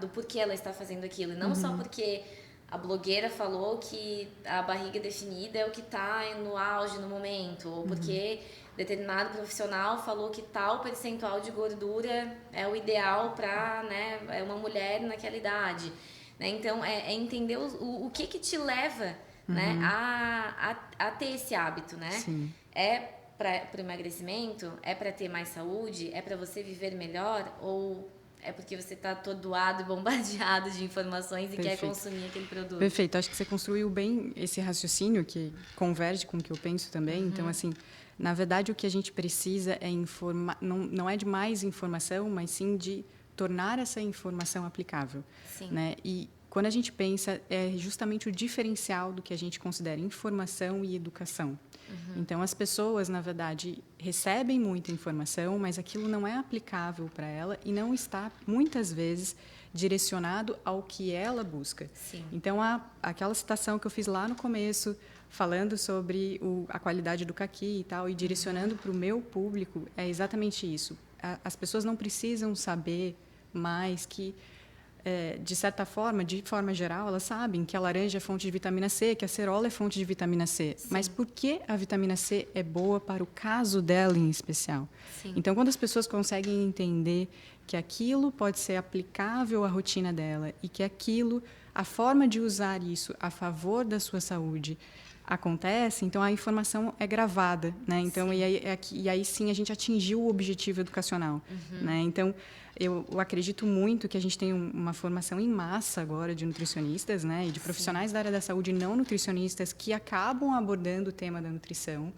porquê ela está fazendo aquilo. E não só porque a blogueira falou que a barriga definida é o que está no auge no momento, ou porque determinado profissional falou que tal percentual de gordura é o ideal para, né, uma mulher naquela idade. Né? Então, entender o que te leva, né, a ter esse hábito, né? Sim. Para o emagrecimento? É para ter mais saúde? É para você viver melhor? Ou é porque você está atordoado e bombardeado de informações e quer consumir aquele produto? Perfeito. Acho que você construiu bem esse raciocínio que converge com o que eu penso também. Então, assim, na verdade, o que a gente precisa é informar. Não é de mais informação, mas sim de tornar essa informação aplicável. Sim. Né? E quando a gente pensa, é justamente o diferencial do que a gente considera informação e educação. Então, as pessoas, na verdade, recebem muita informação, mas aquilo não é aplicável para ela e não está, muitas vezes, direcionado ao que ela busca. Sim. Então, aquela citação que eu fiz lá no começo, falando sobre a qualidade do caqui e tal, e direcionando para o meu público, é exatamente isso. As pessoas não precisam saber mais que... de certa forma, de forma geral, elas sabem que a laranja é fonte de vitamina C, que a acerola é fonte de vitamina C. Sim. Mas por que a vitamina C é boa para o caso dela em especial? Sim. Então, quando as pessoas conseguem entender que aquilo pode ser aplicável à rotina dela e que a forma de usar isso a favor da sua saúde acontece, então a informação é gravada, né? Então, e aí sim a gente atingiu o objetivo educacional, né? Então, eu acredito muito que a gente tem uma formação em massa agora de nutricionistas, né? E de profissionais da área da saúde não nutricionistas que acabam abordando o tema da nutrição.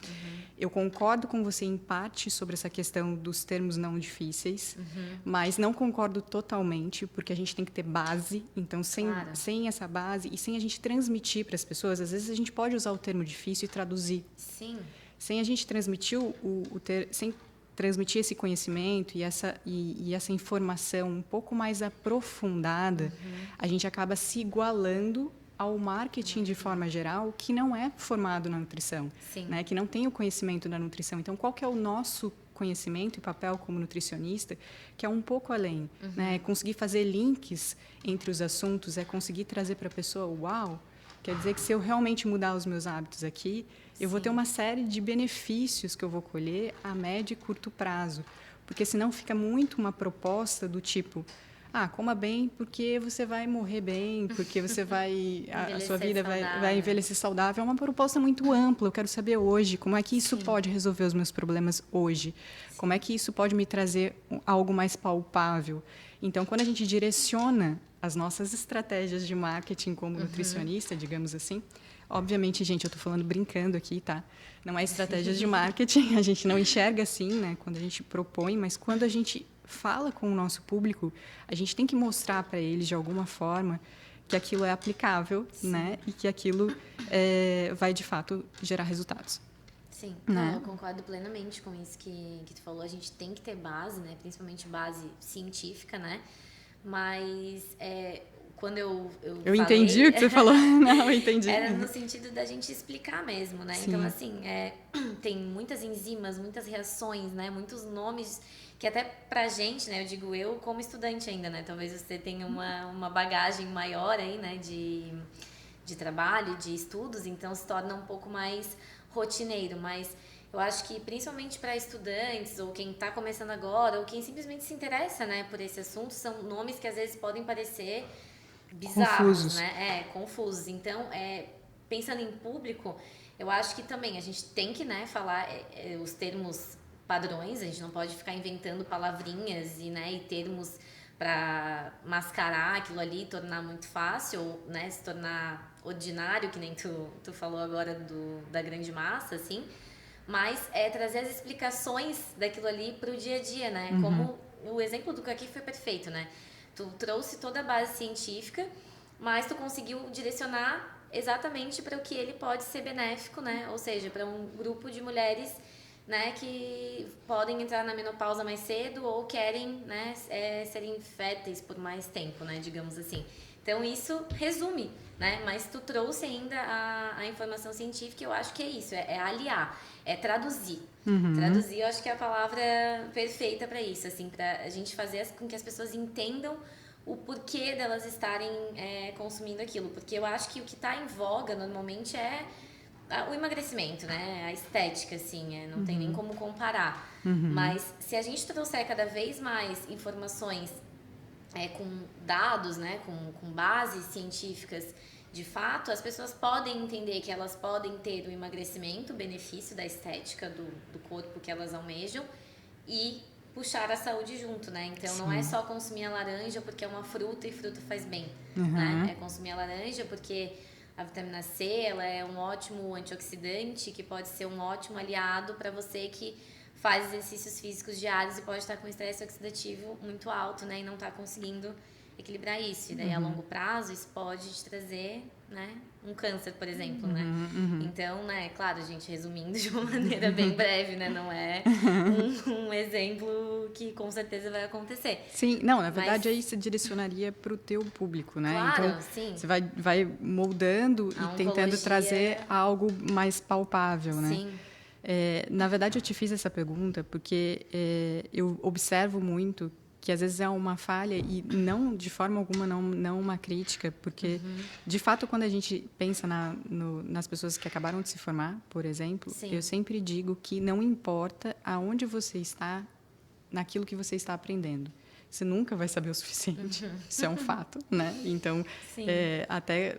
Eu concordo com você em parte sobre essa questão dos termos não difíceis, mas não concordo totalmente, porque a gente tem que ter base. Então, sem essa base e sem a gente transmitir para as pessoas, às vezes a gente pode usar o termo difícil e traduzir. Sim. Sem a gente transmitir sem transmitir esse conhecimento e essa informação um pouco mais aprofundada, a gente acaba se igualando ao marketing de forma geral, que não é formado na nutrição, né? Que não tem o conhecimento da nutrição. Então, qual que é o nosso conhecimento e papel como nutricionista, que é um pouco além, né? É conseguir fazer links entre os assuntos, é conseguir trazer para a pessoa, uau, quer dizer que se eu realmente mudar os meus hábitos aqui, eu vou ter uma série de benefícios que eu vou colher a médio e curto prazo. Porque senão fica muito uma proposta do tipo, coma bem porque você vai morrer bem, porque você vai... a sua vida vai envelhecer saudável. É uma proposta muito ampla. Eu quero saber hoje como é que isso pode resolver os meus problemas hoje. Como é que isso pode me trazer algo mais palpável. Então, quando a gente direciona as nossas estratégias de marketing como nutricionista, digamos assim, obviamente, gente, eu estou falando brincando aqui, tá? Não é estratégias de marketing, a gente não enxerga assim, né? Quando a gente propõe, mas quando a gente fala com o nosso público, a gente tem que mostrar para eles, de alguma forma, que aquilo é aplicável, né? E que aquilo vai, de fato, gerar resultados. Sim, né? Eu concordo plenamente com isso que tu falou. A gente tem que ter base, né? Principalmente base científica, né? Mas quando eu falei, entendi o que você falou. Não, eu entendi. Era no sentido da gente explicar mesmo, né? Sim. Então, assim, tem muitas enzimas, muitas reações, né? Muitos nomes que até pra gente, né? Eu digo eu como estudante ainda, né? Talvez você tenha uma bagagem maior aí, né? De trabalho, de estudos, então se torna um pouco mais rotineiro, mas eu acho que principalmente para estudantes ou quem está começando agora ou quem simplesmente se interessa, né, por esse assunto, são nomes que às vezes podem parecer bizarros, Confusos. né? Confusos. Então, pensando em público, eu acho que também a gente tem que, né, falar os termos padrões, a gente não pode ficar inventando palavrinhas e termos para mascarar aquilo ali, tornar muito fácil, ou, né, se tornar ordinário, que nem tu falou agora da grande massa, assim, mas trazer as explicações daquilo ali para o dia a dia, né? Como o exemplo do Kaki foi perfeito, né? Tu trouxe toda a base científica, mas tu conseguiu direcionar exatamente para o que ele pode ser benéfico, né? Ou seja, para um grupo de mulheres, né, que podem entrar na menopausa mais cedo ou querem, né, serem férteis por mais tempo, né, digamos assim. Então isso resume, né? Mas tu trouxe ainda a informação científica, eu acho que é isso, é aliar, é traduzir. Traduzir, eu acho que é a palavra perfeita para isso, assim, para a gente fazer com que as pessoas entendam o porquê delas estarem consumindo aquilo. Porque eu acho que o que está em voga normalmente é o emagrecimento, né? A estética, assim, não tem nem como comparar. Mas se a gente trouxer cada vez mais informações com dados, né? Com bases científicas, de fato, as pessoas podem entender que elas podem ter o emagrecimento, o benefício da estética do corpo que elas almejam e puxar a saúde junto, né? Então, não é só consumir a laranja porque é uma fruta e fruta faz bem, né? É consumir a laranja porque a vitamina C, ela é um ótimo antioxidante que pode ser um ótimo aliado para você que faz exercícios físicos diários e pode estar com estresse oxidativo muito alto, né? E não está conseguindo equilibrar isso. E daí, a longo prazo, isso pode te trazer, né, um câncer, por exemplo, né? Então, né, claro, gente, resumindo de uma maneira bem breve, né? Não é um exemplo que com certeza vai acontecer. Sim, não, na verdade aí você direcionaria para o teu público, né? Claro, então, sim. você vai moldando e tentando trazer algo mais palpável, né? Sim. Na verdade, eu te fiz essa pergunta porque eu observo muito que às vezes é uma falha e não de forma alguma não uma crítica, porque de fato quando a gente pensa nas pessoas que acabaram de se formar, por exemplo, eu sempre digo que não importa aonde você está naquilo que você está aprendendo, você nunca vai saber o suficiente. Isso é um fato, né? Então, até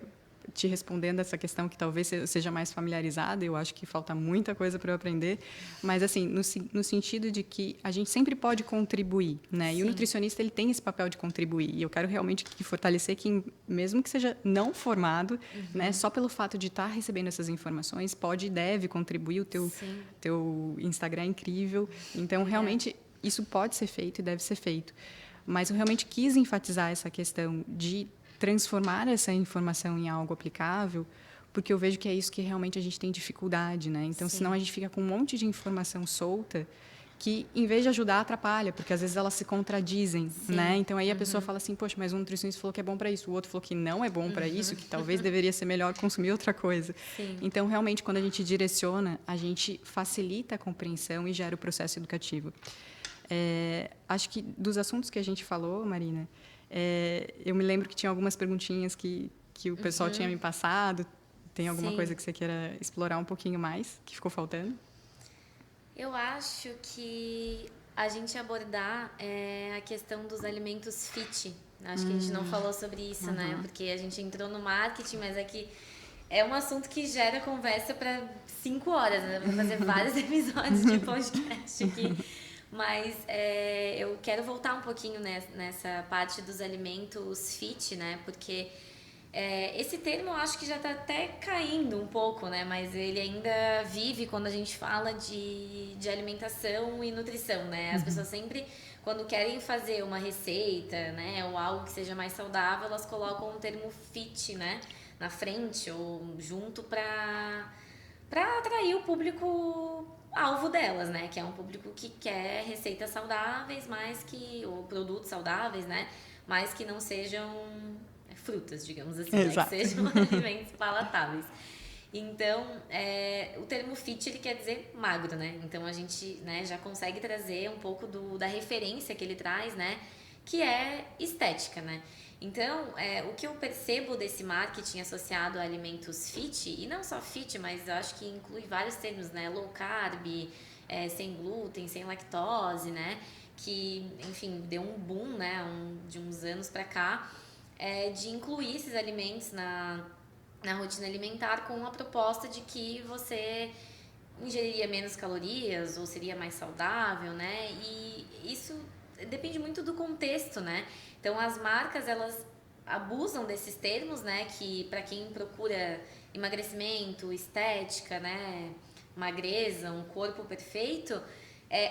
te respondendo essa questão que talvez seja mais familiarizada, eu acho que falta muita coisa para eu aprender, mas assim, no sentido de que a gente sempre pode contribuir, né? E o nutricionista, ele tem esse papel de contribuir, e eu quero realmente fortalecer que mesmo que seja não formado, né, só pelo fato de estar recebendo essas informações, pode e deve contribuir, o teu Instagram é incrível, então realmente isso pode ser feito e deve ser feito. Mas eu realmente quis enfatizar essa questão de transformar essa informação em algo aplicável, porque eu vejo que é isso que realmente a gente tem dificuldade, né? Então, senão a gente fica com um monte de informação solta que, em vez de ajudar, atrapalha, porque às vezes elas se contradizem, né? Então, aí a pessoa fala assim, poxa, mas um nutricionista falou que é bom para isso, o outro falou que não é bom para isso, que talvez deveria ser melhor consumir outra coisa. Então, realmente, quando a gente direciona, a gente facilita a compreensão e gera o processo educativo. Acho que dos assuntos que a gente falou, Marina, eu me lembro que tinha algumas perguntinhas que o pessoal tinha me passado. Tem alguma coisa que você queira explorar um pouquinho mais, que ficou faltando? Eu acho que a gente abordar a questão dos alimentos fit. Acho que a gente não falou sobre isso, né? Porque a gente entrou no marketing, mas aqui é um assunto que gera conversa para 5 horas, né? Vou fazer vários episódios de podcast aqui. Mas eu quero voltar um pouquinho nessa parte dos alimentos fit, né? Porque esse termo eu acho que já está até caindo um pouco, né? Mas ele ainda vive quando a gente fala de alimentação e nutrição, né? As pessoas sempre, quando querem fazer uma receita, né? Ou algo que seja mais saudável, elas colocam o termo fit, né? Na frente ou junto para atrair o público alvo delas, né? Que é um público que quer receitas saudáveis, ou produtos saudáveis, né? Mas que não sejam frutas, digamos assim, né? Que sejam alimentos palatáveis. Então, o termo fit, ele quer dizer magro, né? Então, a gente, né, já consegue trazer um pouco da referência que ele traz, né? Que é estética, né? Então, o que eu percebo desse marketing associado a alimentos fit, e não só fit, mas eu acho que inclui vários termos, né? Low carb, sem glúten, sem lactose, né? Que, enfim, deu um boom, né? De uns anos pra cá, de incluir esses alimentos na rotina alimentar com a proposta de que você ingeriria menos calorias ou seria mais saudável, né? E isso depende muito do contexto, né? Então as marcas, elas abusam desses termos, né? Que para quem procura emagrecimento, estética, né? Magreza, um corpo perfeito,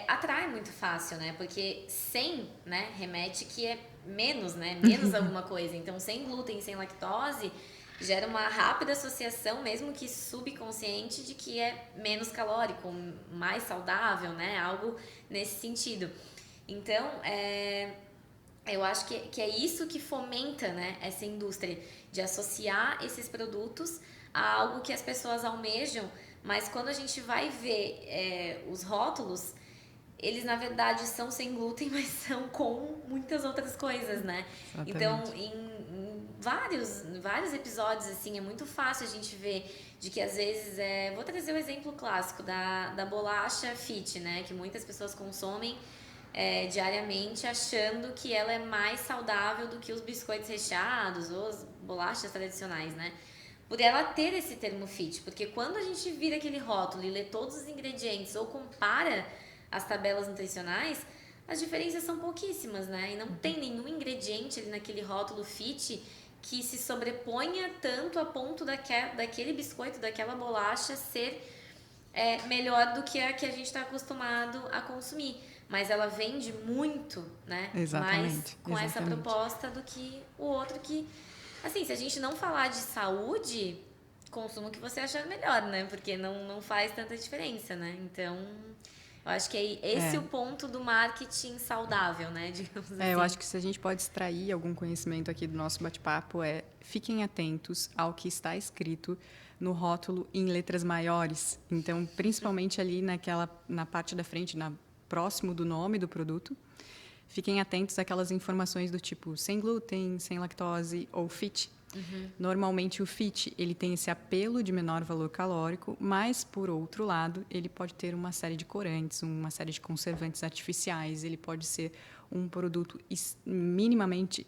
atrai muito fácil, né? Porque sem, né? Remete que é menos, né? Menos alguma coisa. Então sem glúten, sem lactose, gera uma rápida associação, mesmo que subconsciente, de que é menos calórico, mais saudável, né? Algo nesse sentido. Então, eu acho que é isso que fomenta, né, essa indústria de associar esses produtos a algo que as pessoas almejam, mas quando a gente vai ver os rótulos, eles na verdade são sem glúten, mas são com muitas outras coisas, né? Exatamente. Então, em vários episódios, assim, é muito fácil a gente ver de que às vezes, vou trazer o exemplo clássico da bolacha fit, né? Que muitas pessoas consomem diariamente achando que ela é mais saudável do que os biscoitos recheados ou as bolachas tradicionais, né? Por ela ter esse termo fit, porque quando a gente vira aquele rótulo e lê todos os ingredientes ou compara as tabelas nutricionais, as diferenças são pouquíssimas, né? E não tem nenhum ingrediente ali naquele rótulo fit que se sobreponha tanto a ponto daquele biscoito, daquela bolacha ser melhor do que a que a gente está acostumado a consumir. Mas ela vende muito, né? Mais com essa proposta do que o outro que... Assim, se a gente não falar de saúde, consuma o que você achar melhor, né? Porque não faz tanta diferença, né? Então, eu acho que esse é o ponto do marketing saudável, né? Digamos assim. Eu acho que se a gente pode extrair algum conhecimento aqui do nosso bate-papo fiquem atentos ao que está escrito no rótulo em letras maiores. Então, principalmente ali na parte da frente, próximo do nome do produto, fiquem atentos àquelas informações do tipo sem glúten, sem lactose ou fit. Normalmente o fit ele tem esse apelo de menor valor calórico, mas por outro lado ele pode ter uma série de corantes, uma série de conservantes artificiais, ele pode ser um produto extremamente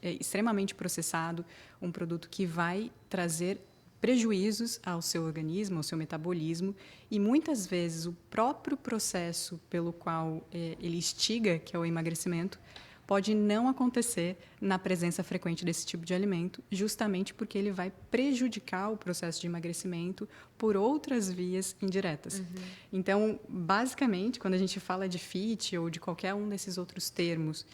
processado, um produto que vai trazer prejuízos ao seu organismo, ao seu metabolismo, e muitas vezes o próprio processo pelo qual ele instiga, que é o emagrecimento, pode não acontecer na presença frequente desse tipo de alimento, justamente porque ele vai prejudicar o processo de emagrecimento por outras vias indiretas. Então, basicamente, quando a gente fala de fit ou de qualquer um desses outros termos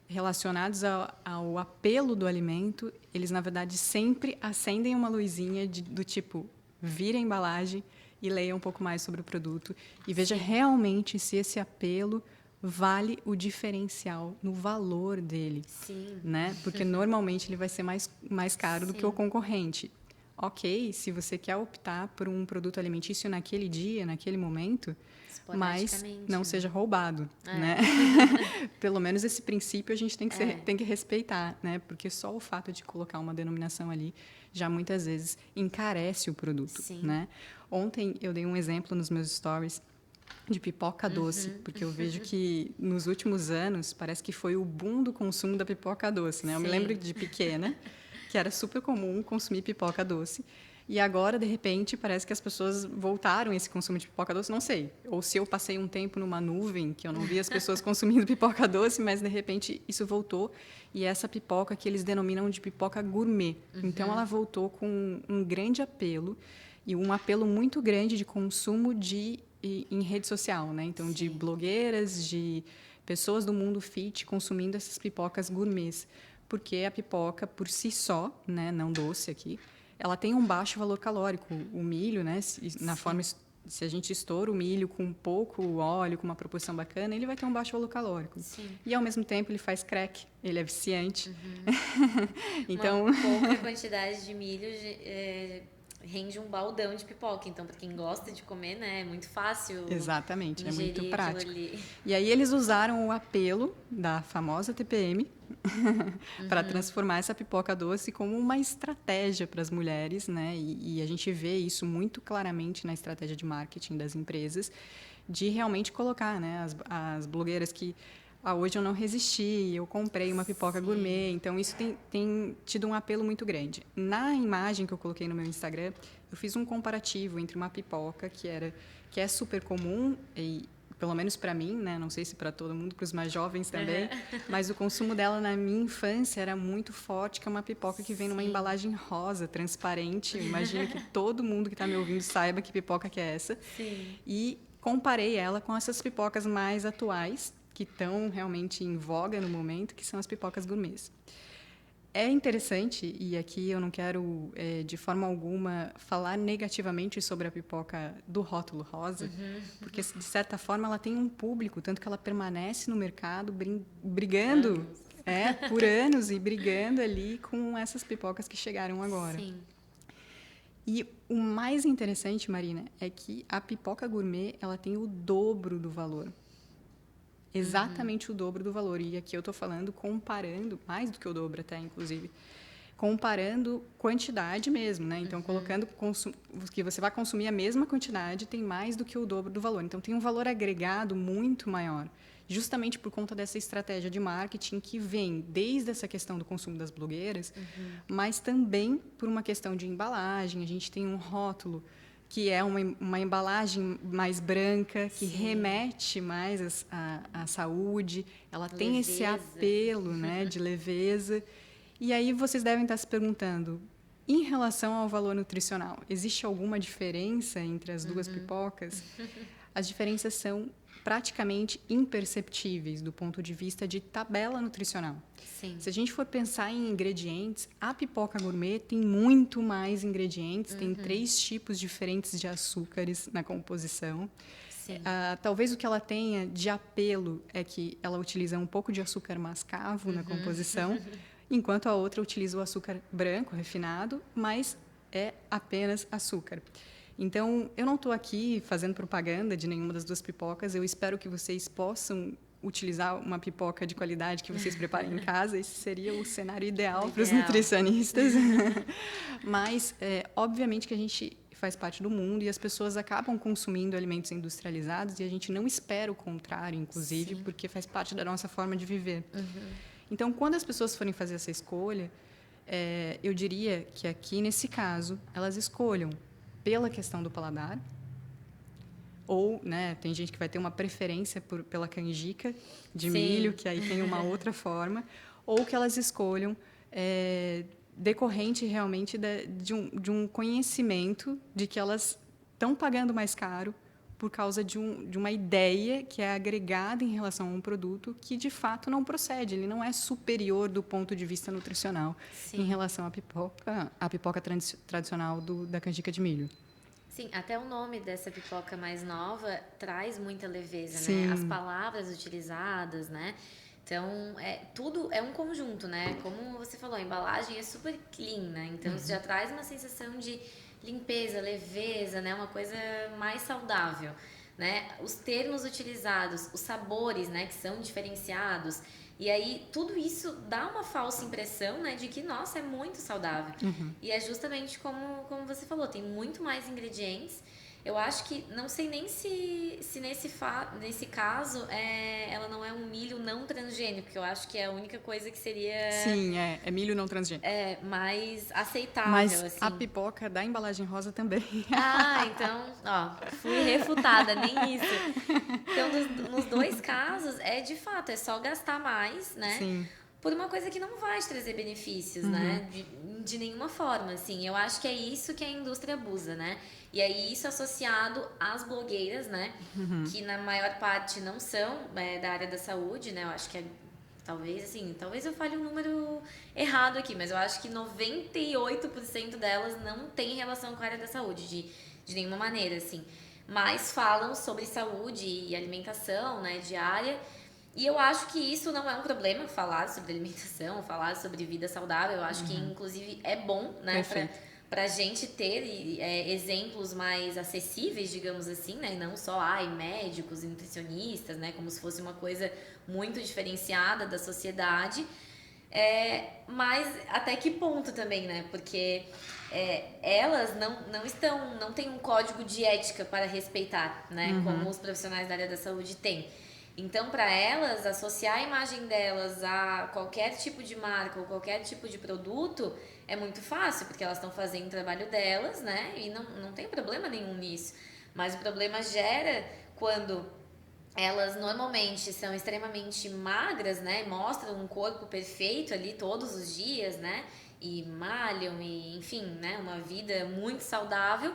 relacionados ao apelo do alimento, eles, na verdade, sempre acendem uma luzinha do tipo, vira a embalagem e leia um pouco mais sobre o produto e veja realmente se esse apelo vale o diferencial no valor dele. Sim. Né? Porque normalmente ele vai ser mais caro do que o concorrente. Ok, se você quer optar por um produto alimentício naquele dia, naquele momento, mas não seja roubado, né? Pelo menos esse princípio a gente tem que respeitar, né? Porque só o fato de colocar uma denominação ali já muitas vezes encarece o produto, né? Ontem eu dei um exemplo nos meus stories de pipoca doce, porque eu vejo que nos últimos anos parece que foi o boom do consumo da pipoca doce, né? Eu me lembro de pequena que era super comum consumir pipoca doce. E agora, de repente, parece que as pessoas voltaram a esse consumo de pipoca doce, não sei. Ou se eu passei um tempo numa nuvem, que eu não vi as pessoas consumindo pipoca doce, mas, de repente, isso voltou. E essa pipoca que eles denominam de pipoca gourmet. Então, ela voltou com um grande apelo e um apelo muito grande de consumo em rede social, né? Então, de blogueiras, de pessoas do mundo fit consumindo essas pipocas gourmets. Porque a pipoca, por si só, né, não doce aqui, ela tem um baixo valor calórico. O milho, né, se a gente estoura o milho com pouco óleo, com uma proporção bacana, ele vai ter um baixo valor calórico. E, ao mesmo tempo, ele faz crack, ele é viciante. Então, uma pouca quantidade de milho rende um baldão de pipoca. Então, para quem gosta de comer, né, é muito fácil. Exatamente, é muito prático. E aí eles usaram o apelo da famosa TPM para transformar essa pipoca doce como uma estratégia para as mulheres, né? E a gente vê isso muito claramente na estratégia de marketing das empresas, de realmente colocar, né, as blogueiras que hoje eu não resisti, eu comprei uma pipoca gourmet. Então, isso tem tido um apelo muito grande. Na imagem que eu coloquei no meu Instagram, eu fiz um comparativo entre uma pipoca que é super comum, e pelo menos para mim, né? Não sei se para todo mundo, para os mais jovens também, mas o consumo dela na minha infância era muito forte, que é uma pipoca que vem numa embalagem rosa, transparente. Eu imagino que todo mundo que está me ouvindo saiba que pipoca que é essa. Sim. E comparei ela com essas pipocas mais atuais, que estão realmente em voga no momento, que são as pipocas gourmets. É interessante, e aqui eu não quero, de forma alguma, falar negativamente sobre a pipoca do rótulo rosa, porque, de certa forma, ela tem um público, tanto que ela permanece no mercado brigando por anos e brigando ali com essas pipocas que chegaram agora. Sim. E o mais interessante, Marina, é que a pipoca gourmet ela tem o dobro do valor. Exatamente o dobro do valor. E aqui eu estou falando comparando, mais do que o dobro até, inclusive, comparando quantidade mesmo, né? Então, colocando que você vai consumir a mesma quantidade, tem mais do que o dobro do valor. Então, tem um valor agregado muito maior, justamente por conta dessa estratégia de marketing que vem desde essa questão do consumo das blogueiras, mas também por uma questão de embalagem. A gente tem um rótulo que é uma embalagem mais branca, que remete mais à saúde, ela tem esse apelo, né, de leveza. E aí vocês devem estar se perguntando, em relação ao valor nutricional, existe alguma diferença entre as duas pipocas? As diferenças são praticamente imperceptíveis do ponto de vista de tabela nutricional. Sim. Se a gente for pensar em ingredientes, a pipoca gourmet tem muito mais ingredientes, tem 3 tipos diferentes de açúcares na composição. Talvez o que ela tenha de apelo é que ela utiliza um pouco de açúcar mascavo na composição, enquanto a outra utiliza o açúcar branco, refinado, mas é apenas açúcar. Então, eu não estou aqui fazendo propaganda de nenhuma das duas pipocas. Eu espero que vocês possam utilizar uma pipoca de qualidade que vocês preparem em casa. Esse seria o cenário ideal para os nutricionistas. Mas, obviamente, que a gente faz parte do mundo e as pessoas acabam consumindo alimentos industrializados e a gente não espera o contrário, inclusive, porque faz parte da nossa forma de viver. Então, quando as pessoas forem fazer essa escolha, eu diria que aqui, nesse caso, elas escolham pela questão do paladar, ou, né, tem gente que vai ter uma preferência pela canjica de milho, que aí tem uma outra forma, ou que elas escolham decorrente realmente de um conhecimento de que elas estão pagando mais caro por causa de uma ideia que é agregada em relação a um produto que, de fato, não procede. Ele não é superior do ponto de vista nutricional em relação à pipoca tradicional da canjica de milho. Sim, até o nome dessa pipoca mais nova traz muita leveza, né? As palavras utilizadas, né? Então, tudo é um conjunto, né? Como você falou, a embalagem é super clean, né? Então, isso já traz uma sensação de limpeza, leveza, né? Uma coisa mais saudável, né? Os termos utilizados, os sabores, né? Que são diferenciados. E aí, tudo isso dá uma falsa impressão, né? De que, nossa, é muito saudável. E é justamente como você falou, tem muito mais ingredientes. Eu acho que, não sei nem se nesse caso, ela não é um milho não transgênico, porque eu acho que é a única coisa que seria... Sim, é milho não transgênico. Mais aceitável, Mas assim. a pipoca da embalagem rosa também. Ah, então, fui refutada, nem isso. Então, nos dois casos, de fato, é só gastar mais, né? Sim. Por uma coisa que não vai te trazer benefícios, né? De nenhuma forma, assim. Eu acho que é isso que a indústria abusa, né? E aí, isso associado às blogueiras, né? Que na maior parte não são da área da saúde, né? Eu acho que talvez eu fale um número errado aqui, mas eu acho que 98% delas não tem relação com a área da saúde, de nenhuma maneira, assim. Mas falam sobre saúde e alimentação, né? Diária. E eu acho que isso não é um problema, falar sobre alimentação, falar sobre vida saudável. Eu acho que, inclusive, é bom, né? Pra gente ter exemplos mais acessíveis, digamos assim, né? E não só médicos e nutricionistas, né? Como se fosse uma coisa muito diferenciada da sociedade. Mas até que ponto também, né? Porque elas não têm um código de ética para respeitar, né? Como os profissionais da área da saúde têm. Então, para elas, associar a imagem delas a qualquer tipo de marca ou qualquer tipo de produto é muito fácil, porque elas estão fazendo o trabalho delas, né? E não tem problema nenhum nisso. Mas o problema gera quando elas normalmente são extremamente magras, né? Mostram um corpo perfeito ali todos os dias, né? E malham e, enfim, né? Uma vida muito saudável,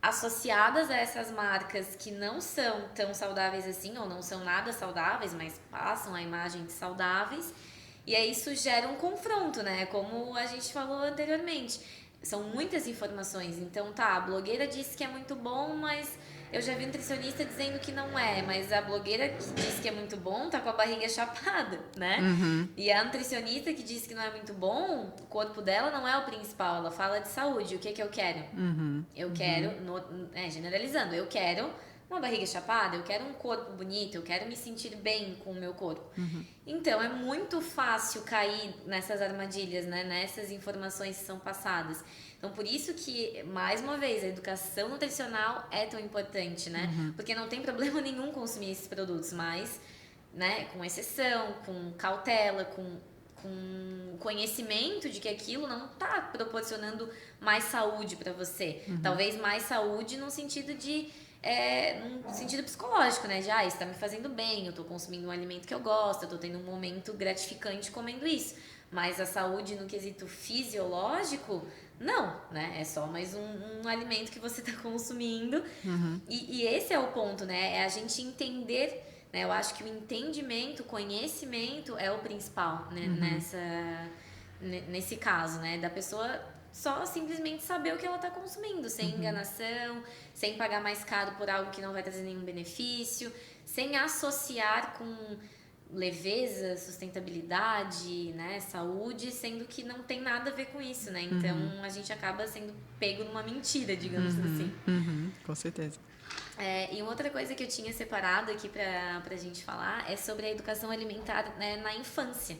associadas a essas marcas que não são tão saudáveis assim, ou não são nada saudáveis, mas passam a imagem de saudáveis. E aí isso gera um confronto, né? Como a gente falou anteriormente. São muitas informações. Então, tá, a blogueira disse que é muito bom, mas eu já vi um nutricionista dizendo que não é. Mas a blogueira que disse que é muito bom tá com a barriga chapada, né? Uhum. E a nutricionista que disse que não é muito bom, o corpo dela não é o principal. Ela fala de saúde. O que que eu quero? Eu quero, generalizando, eu quero uma barriga chapada, eu quero um corpo bonito, eu quero me sentir bem com o meu corpo. Então, é muito fácil cair nessas armadilhas, né? Nessas informações que são passadas. Então, por isso que, mais uma vez, a educação nutricional é tão importante, né? Porque não tem problema nenhum consumir esses produtos, mas, né, com exceção, com cautela, com conhecimento de que aquilo não está proporcionando mais saúde para você. Talvez mais saúde no sentido de num sentido psicológico, né? De isso está me fazendo bem, eu estou consumindo um alimento que eu gosto, eu estou tendo um momento gratificante comendo isso. Mas a saúde no quesito fisiológico, não, né? É só mais um alimento que você está consumindo. E esse é o ponto, né? É a gente entender, né? Eu acho que o entendimento, o conhecimento é o principal, né? Nesse caso, né? Da pessoa só simplesmente saber o que ela está consumindo, sem enganação, sem pagar mais caro por algo que não vai trazer nenhum benefício, sem associar com leveza, sustentabilidade, né, saúde, sendo que não tem nada a ver com isso, né? Então a gente acaba sendo pego numa mentira, digamos assim. Com certeza. E uma outra coisa que eu tinha separado aqui pra gente falar é sobre a educação alimentar, né, na infância.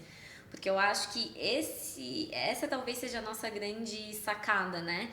Porque eu acho que essa talvez seja a nossa grande sacada, né?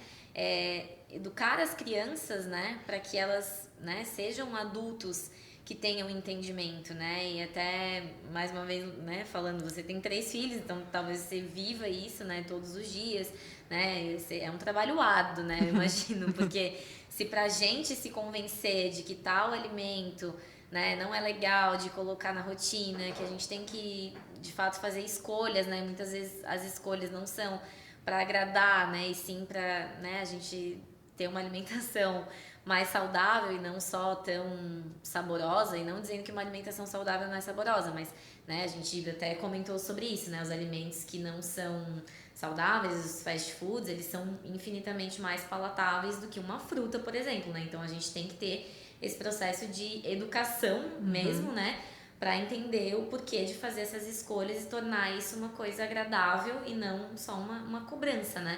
Educar as crianças, né, para que elas, né, sejam adultos que tenham entendimento, né? E até, mais uma vez, né, falando, você tem 3 filhos, então talvez você viva isso, né, todos os dias, né? É um trabalho árduo, né? Eu imagino, porque se pra gente se convencer de que tal alimento, né, não é legal de colocar na rotina, que a gente tem que, de fato, fazer escolhas, né? Muitas vezes as escolhas não são para agradar, né? E sim para, né, a gente ter uma alimentação mais saudável e não só tão saborosa, e não dizendo que uma alimentação saudável não é saborosa, mas, né, a gente até comentou sobre isso, né? Os alimentos que não são saudáveis, os fast foods, eles são infinitamente mais palatáveis do que uma fruta, por exemplo, né? Então a gente tem que ter esse processo de educação mesmo, né? Para entender o porquê de fazer essas escolhas e tornar isso uma coisa agradável e não só uma cobrança, né?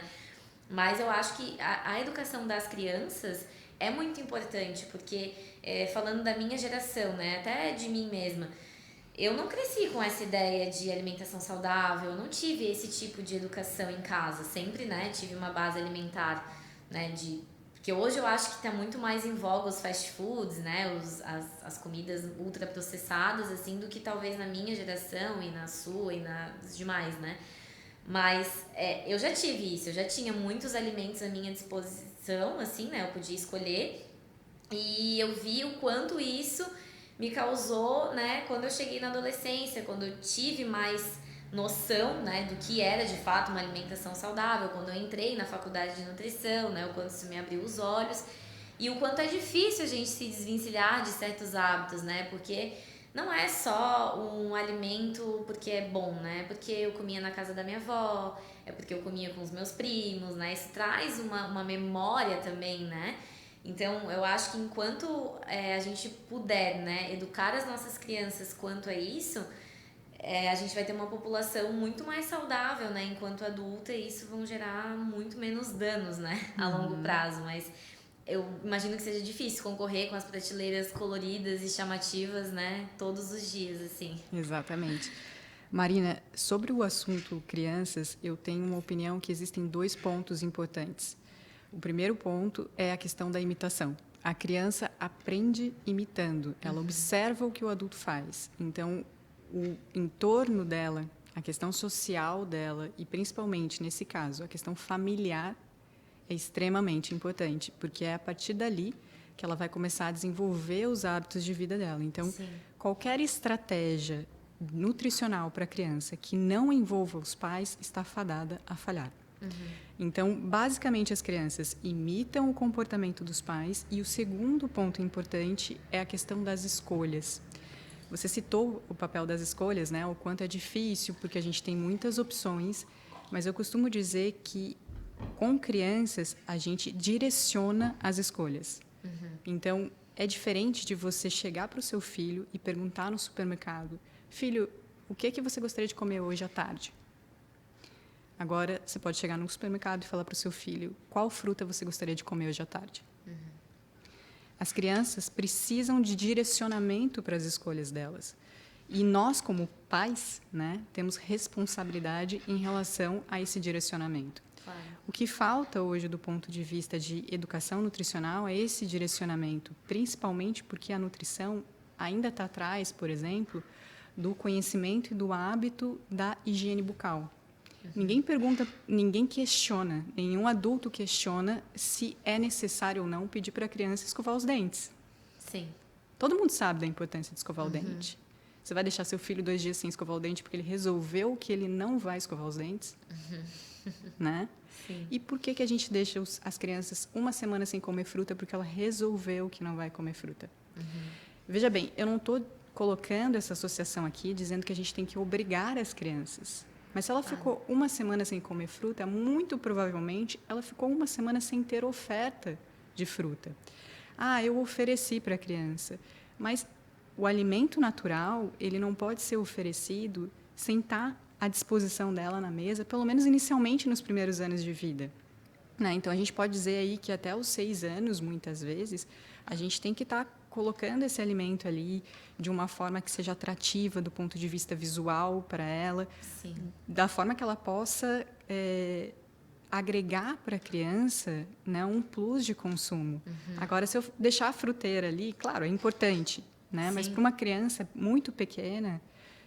Mas eu acho que a educação das crianças é muito importante, porque falando da minha geração, né? Até de mim mesma, eu não cresci com essa ideia de alimentação saudável, eu não tive esse tipo de educação em casa. Sempre, né, tive uma base alimentar, né, porque hoje eu acho que está muito mais em voga os fast foods, né, as comidas ultraprocessadas, assim, do que talvez na minha geração e na sua e nas demais, né. Mas eu já tive isso, eu já tinha muitos alimentos à minha disposição, assim, né, eu podia escolher. E eu vi o quanto isso me causou, né, quando eu cheguei na adolescência, quando eu tive mais noção, né, do que era de fato uma alimentação saudável, quando eu entrei na faculdade de nutrição, né, o quanto isso me abriu os olhos e o quanto é difícil a gente se desvencilhar de certos hábitos, né, porque não é só um alimento porque é bom, né, porque eu comia na casa da minha avó, é porque eu comia com os meus primos, né, isso traz uma memória também, né. Então, eu acho que enquanto a gente puder, né, educar as nossas crianças quanto a isso, a gente vai ter uma população muito mais saudável, né, enquanto adulta, e isso vão gerar muito menos danos, né, a longo prazo. Mas eu imagino que seja difícil concorrer com as prateleiras coloridas e chamativas, né, todos os dias, assim. Exatamente. Marina, sobre o assunto crianças, eu tenho uma opinião que existem 2 pontos importantes. O primeiro ponto é a questão da imitação. A criança aprende imitando, ela observa o que o adulto faz. Então, o entorno dela, a questão social dela e, principalmente, nesse caso, a questão familiar é extremamente importante, porque é a partir dali que ela vai começar a desenvolver os hábitos de vida dela. Então, qualquer estratégia nutricional para a criança que não envolva os pais está fadada a falhar. Então, basicamente, as crianças imitam o comportamento dos pais e o segundo ponto importante é a questão das escolhas. Você citou o papel das escolhas, né? O quanto é difícil, porque a gente tem muitas opções, mas eu costumo dizer que com crianças a gente direciona as escolhas. Então, é diferente de você chegar para o seu filho e perguntar no supermercado: filho, o que é que você gostaria de comer hoje à tarde? Agora, você pode chegar no supermercado e falar para o seu filho: qual fruta você gostaria de comer hoje à tarde? As crianças precisam de direcionamento para as escolhas delas. E nós, como pais, né, temos responsabilidade em relação a esse direcionamento. Claro. O que falta hoje, do ponto de vista de educação nutricional, é esse direcionamento, principalmente porque a nutrição ainda está atrás, por exemplo, do conhecimento e do hábito da higiene bucal. Ninguém pergunta, ninguém questiona, nenhum adulto questiona se é necessário ou não pedir para a criança escovar os dentes. Sim. Todo mundo sabe da importância de escovar o dente. Você vai deixar seu filho 2 dias sem escovar o dente porque ele resolveu que ele não vai escovar os dentes? Né? Sim. E por que a gente deixa as crianças 1 semana sem comer fruta porque ela resolveu que não vai comer fruta? Veja bem, eu não estou colocando essa associação aqui dizendo que a gente tem que obrigar as crianças. Mas se ela ficou 1 semana sem comer fruta, muito provavelmente ela ficou 1 semana sem ter oferta de fruta. Ah, eu ofereci para a criança. Mas o alimento natural, ele não pode ser oferecido sem estar à disposição dela na mesa, pelo menos inicialmente nos primeiros anos de vida. Né? Então, a gente pode dizer aí que até os 6 anos, muitas vezes, a gente tem que estar colocando esse alimento ali de uma forma que seja atrativa do ponto de vista visual para ela, Sim. da forma que ela possa agregar para a criança, né, um plus de consumo. Agora, se eu deixar a fruteira ali, claro, é importante, né? Mas para uma criança muito pequena,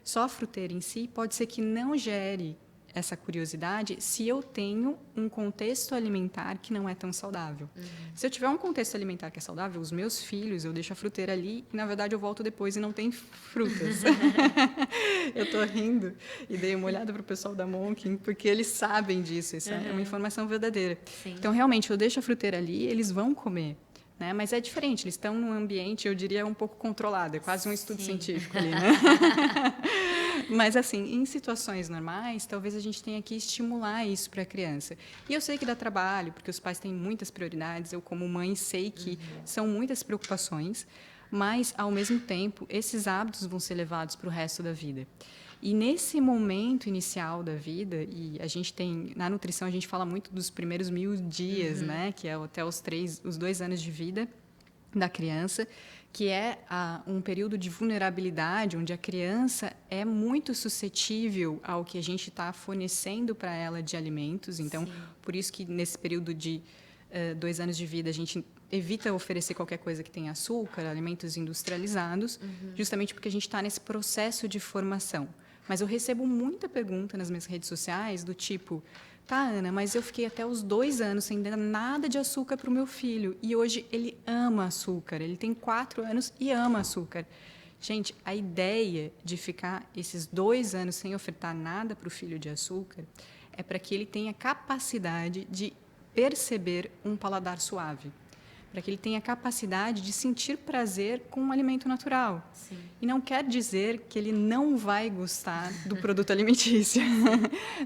só a fruteira em si pode ser que não gere essa curiosidade se eu tenho um contexto alimentar que não é tão saudável. Se eu tiver um contexto alimentar que é saudável, os meus filhos, eu deixo a fruteira ali e, na verdade, eu volto depois e não tem frutas. Eu estou rindo e dei uma olhada para o pessoal da Monkin, porque eles sabem disso, isso é uma informação verdadeira. Sim. Então, realmente, eu deixo a fruteira ali, eles vão comer. Né? Mas é diferente, eles estão num ambiente, eu diria, um pouco controlado, é quase um estudo científico ali, né? Mas, assim, em situações normais, talvez a gente tenha que estimular isso para a criança. E eu sei que dá trabalho, porque os pais têm muitas prioridades, eu, como mãe, sei que são muitas preocupações, mas, ao mesmo tempo, esses hábitos vão ser levados para o resto da vida. E nesse momento inicial da vida, e a gente tem, na nutrição, a gente fala muito dos primeiros 1000 dias, né? Que é até os 2 anos de vida da criança, que é um período de vulnerabilidade, onde a criança é muito suscetível ao que a gente está fornecendo para ela de alimentos. Então, por isso que nesse período de 2 anos de vida, a gente evita oferecer qualquer coisa que tenha açúcar, alimentos industrializados, justamente porque a gente está nesse processo de formação. Mas eu recebo muita pergunta nas minhas redes sociais do tipo: tá, Ana, mas eu fiquei até os 2 anos sem dar nada de açúcar para o meu filho e hoje ele ama açúcar, ele tem 4 anos e ama açúcar. Gente, a ideia de ficar esses 2 anos sem ofertar nada para o filho de açúcar é para que ele tenha capacidade de perceber um paladar suave, para que ele tenha capacidade de sentir prazer com um alimento natural. Sim. E não quer dizer que ele não vai gostar do produto alimentício.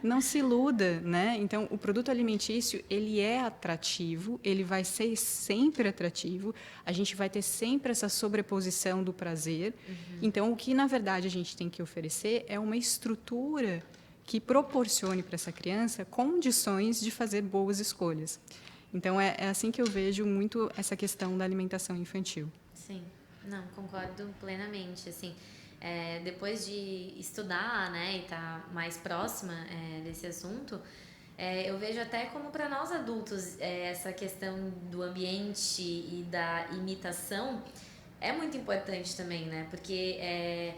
Não se iluda, né? Então, o produto alimentício, ele é atrativo, ele vai ser sempre atrativo, a gente vai ter sempre essa sobreposição do prazer. Então, o que, na verdade, a gente tem que oferecer é uma estrutura que proporcione para essa criança condições de fazer boas escolhas. Então, é assim que eu vejo muito essa questão da alimentação infantil. Sim, não, concordo plenamente, assim, depois de estudar, né, e estar mais próxima desse assunto, Eu vejo até como para nós adultos essa questão do ambiente e da imitação é muito importante também, né? Porque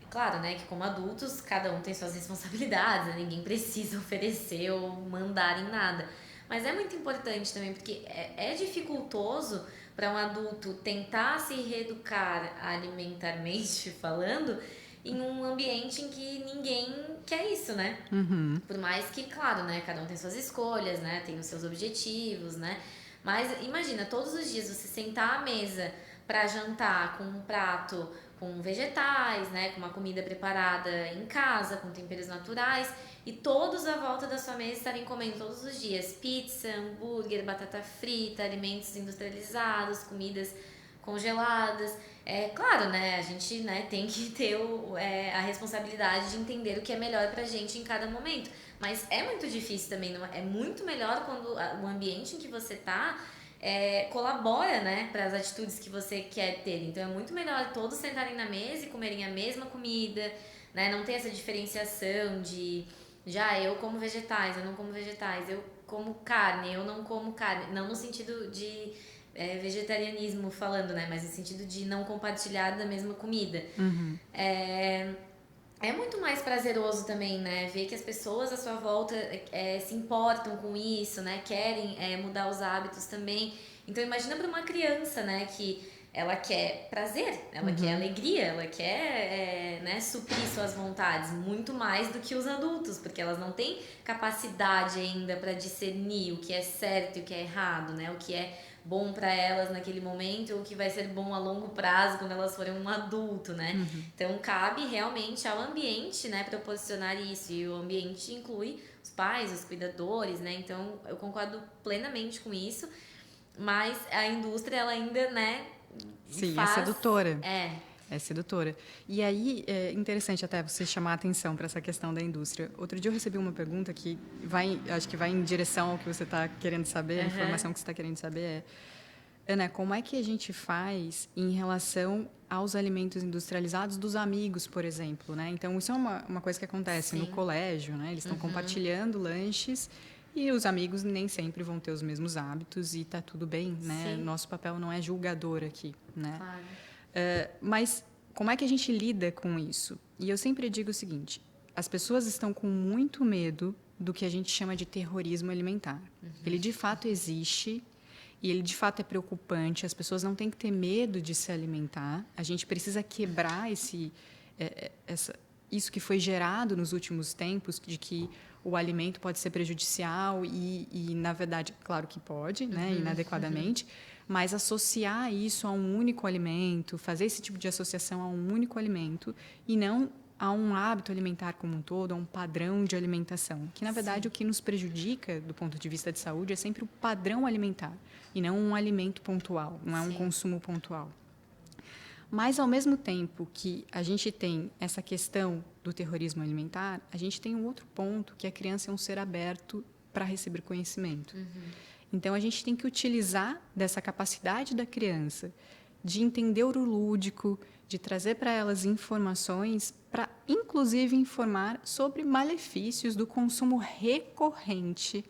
claro, né, que como adultos cada um tem suas responsabilidades, né? Ninguém precisa oferecer ou mandar em nada. Mas é muito importante também, porque é dificultoso para um adulto tentar se reeducar alimentarmente falando em um ambiente em que ninguém quer isso, né? Uhum. Por mais que, claro, né, cada um tem suas escolhas, né, tem os seus objetivos, né? Mas imagina, todos os dias você sentar à mesa para jantar com um prato com vegetais, né, com uma comida preparada em casa, com temperos naturais, e todos à volta da sua mesa estarem comendo todos os dias pizza, hambúrguer, batata frita, alimentos industrializados, comidas congeladas. Claro, né, a gente, né, tem que ter a responsabilidade de entender o que é melhor pra gente em cada momento. Mas é muito difícil também, não é muito melhor quando o ambiente em que você tá colabora, né, para as atitudes que você quer ter. Então é muito melhor todos sentarem na mesa e comerem a mesma comida, né, não ter essa diferenciação de já eu como vegetais, eu não como vegetais, eu como carne, eu não como carne, não no sentido de vegetarianismo falando, né, mas no sentido de não compartilhar da mesma comida. Uhum. É muito mais prazeroso também, né? Ver que as pessoas à sua volta se importam com isso, né? Querem mudar os hábitos também. Então imagina para uma criança, né? Que ela quer prazer, ela quer alegria, ela quer né, suprir suas vontades muito mais do que os adultos, porque elas não têm capacidade ainda para discernir o que é certo e o que é errado, né? O que é bom para elas naquele momento ou o que vai ser bom a longo prazo quando elas forem um adulto, né? Então cabe realmente ao ambiente, né, proporcionar isso, e o ambiente inclui os pais, os cuidadores, né? Então eu concordo plenamente com isso, mas a indústria ela ainda, né, Sim, faz... é sedutora. É sedutora. E aí, é interessante até você chamar a atenção para essa questão da indústria. Outro dia eu recebi uma pergunta que acho que vai em direção ao que você está querendo saber, a informação que você está querendo saber Ana, como é que a gente faz em relação aos alimentos industrializados dos amigos, por exemplo, né? Então, isso é uma coisa que acontece no colégio, né? Eles estão compartilhando lanches e os amigos nem sempre vão ter os mesmos hábitos e está tudo bem, né? Sim. Nosso papel não é julgador aqui, né? Claro. Mas como é que a gente lida com isso? E eu sempre digo o seguinte, as pessoas estão com muito medo do que a gente chama de terrorismo alimentar. Ele, de fato, existe e ele, de fato, é preocupante. As pessoas não têm que ter medo de se alimentar. A gente precisa quebrar isso que foi gerado nos últimos tempos, de que o alimento pode ser prejudicial e na verdade, claro que pode, né, inadequadamente, mas associar isso a um único alimento, fazer esse tipo de associação a um único alimento e não a um hábito alimentar como um todo, a um padrão de alimentação, que na verdade o que nos prejudica do ponto de vista de saúde é sempre o padrão alimentar e não um alimento pontual, não é um consumo pontual. Mas, ao mesmo tempo que a gente tem essa questão do terrorismo alimentar, a gente tem um outro ponto, que a criança é um ser aberto para receber conhecimento. Então, a gente tem que utilizar dessa capacidade da criança de entender o lúdico, de trazer para elas informações, para, inclusive, informar sobre malefícios do consumo recorrente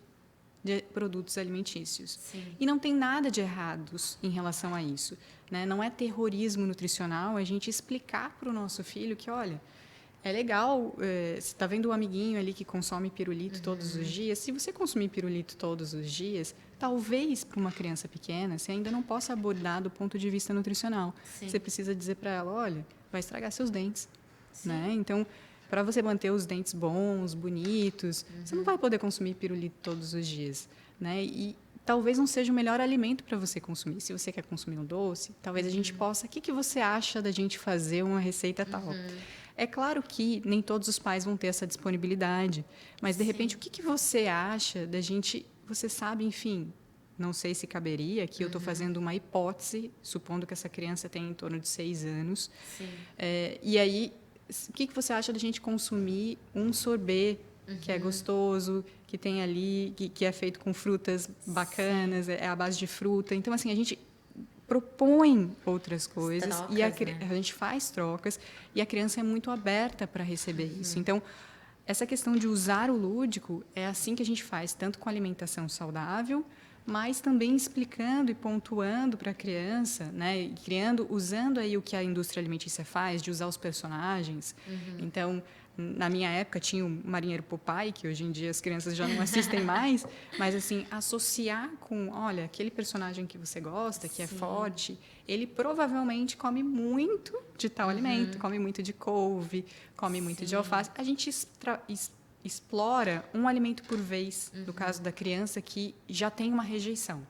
de produtos alimentícios. Sim. E não tem nada de errados em relação a isso, né? Não é terrorismo nutricional a gente explicar para o nosso filho que, olha, é legal, você está vendo o amiguinho ali que consome pirulito todos os dias, se você consumir pirulito todos os dias, talvez para uma criança pequena você ainda não possa abordar do ponto de vista nutricional. Você precisa dizer para ela, olha, vai estragar seus dentes, né? Então, para você manter os dentes bons, bonitos, você não vai poder consumir pirulito todos os dias, né? E talvez não seja o melhor alimento para você consumir. Se você quer consumir um doce, talvez a gente possa... O que você acha da gente fazer uma receita tal? É claro que nem todos os pais vão ter essa disponibilidade, mas, de repente, o que você acha da gente... Você sabe, enfim, não sei se caberia, aqui eu estou fazendo uma hipótese, supondo que essa criança tem em torno de 6 anos. E aí... O que você acha da gente consumir um sorbet que é gostoso, que tem ali, que é feito com frutas bacanas, é à base de fruta. Então, assim, a gente propõe outras coisas Trocas, e a né? gente faz trocas e a criança é muito aberta para receber isso. Então, essa questão de usar o lúdico é assim que a gente faz, tanto com alimentação saudável, mas também explicando e pontuando para a criança, né, e usando aí o que a indústria alimentícia faz, de usar os personagens. Então, na minha época tinha o Marinheiro Popeye, que hoje em dia as crianças já não assistem mais, mas assim, associar com, olha, aquele personagem que você gosta, que é forte, ele provavelmente come muito de tal alimento, come muito de couve, come muito de alface. A gente explora um alimento por vez, no caso da criança que já tem uma rejeição.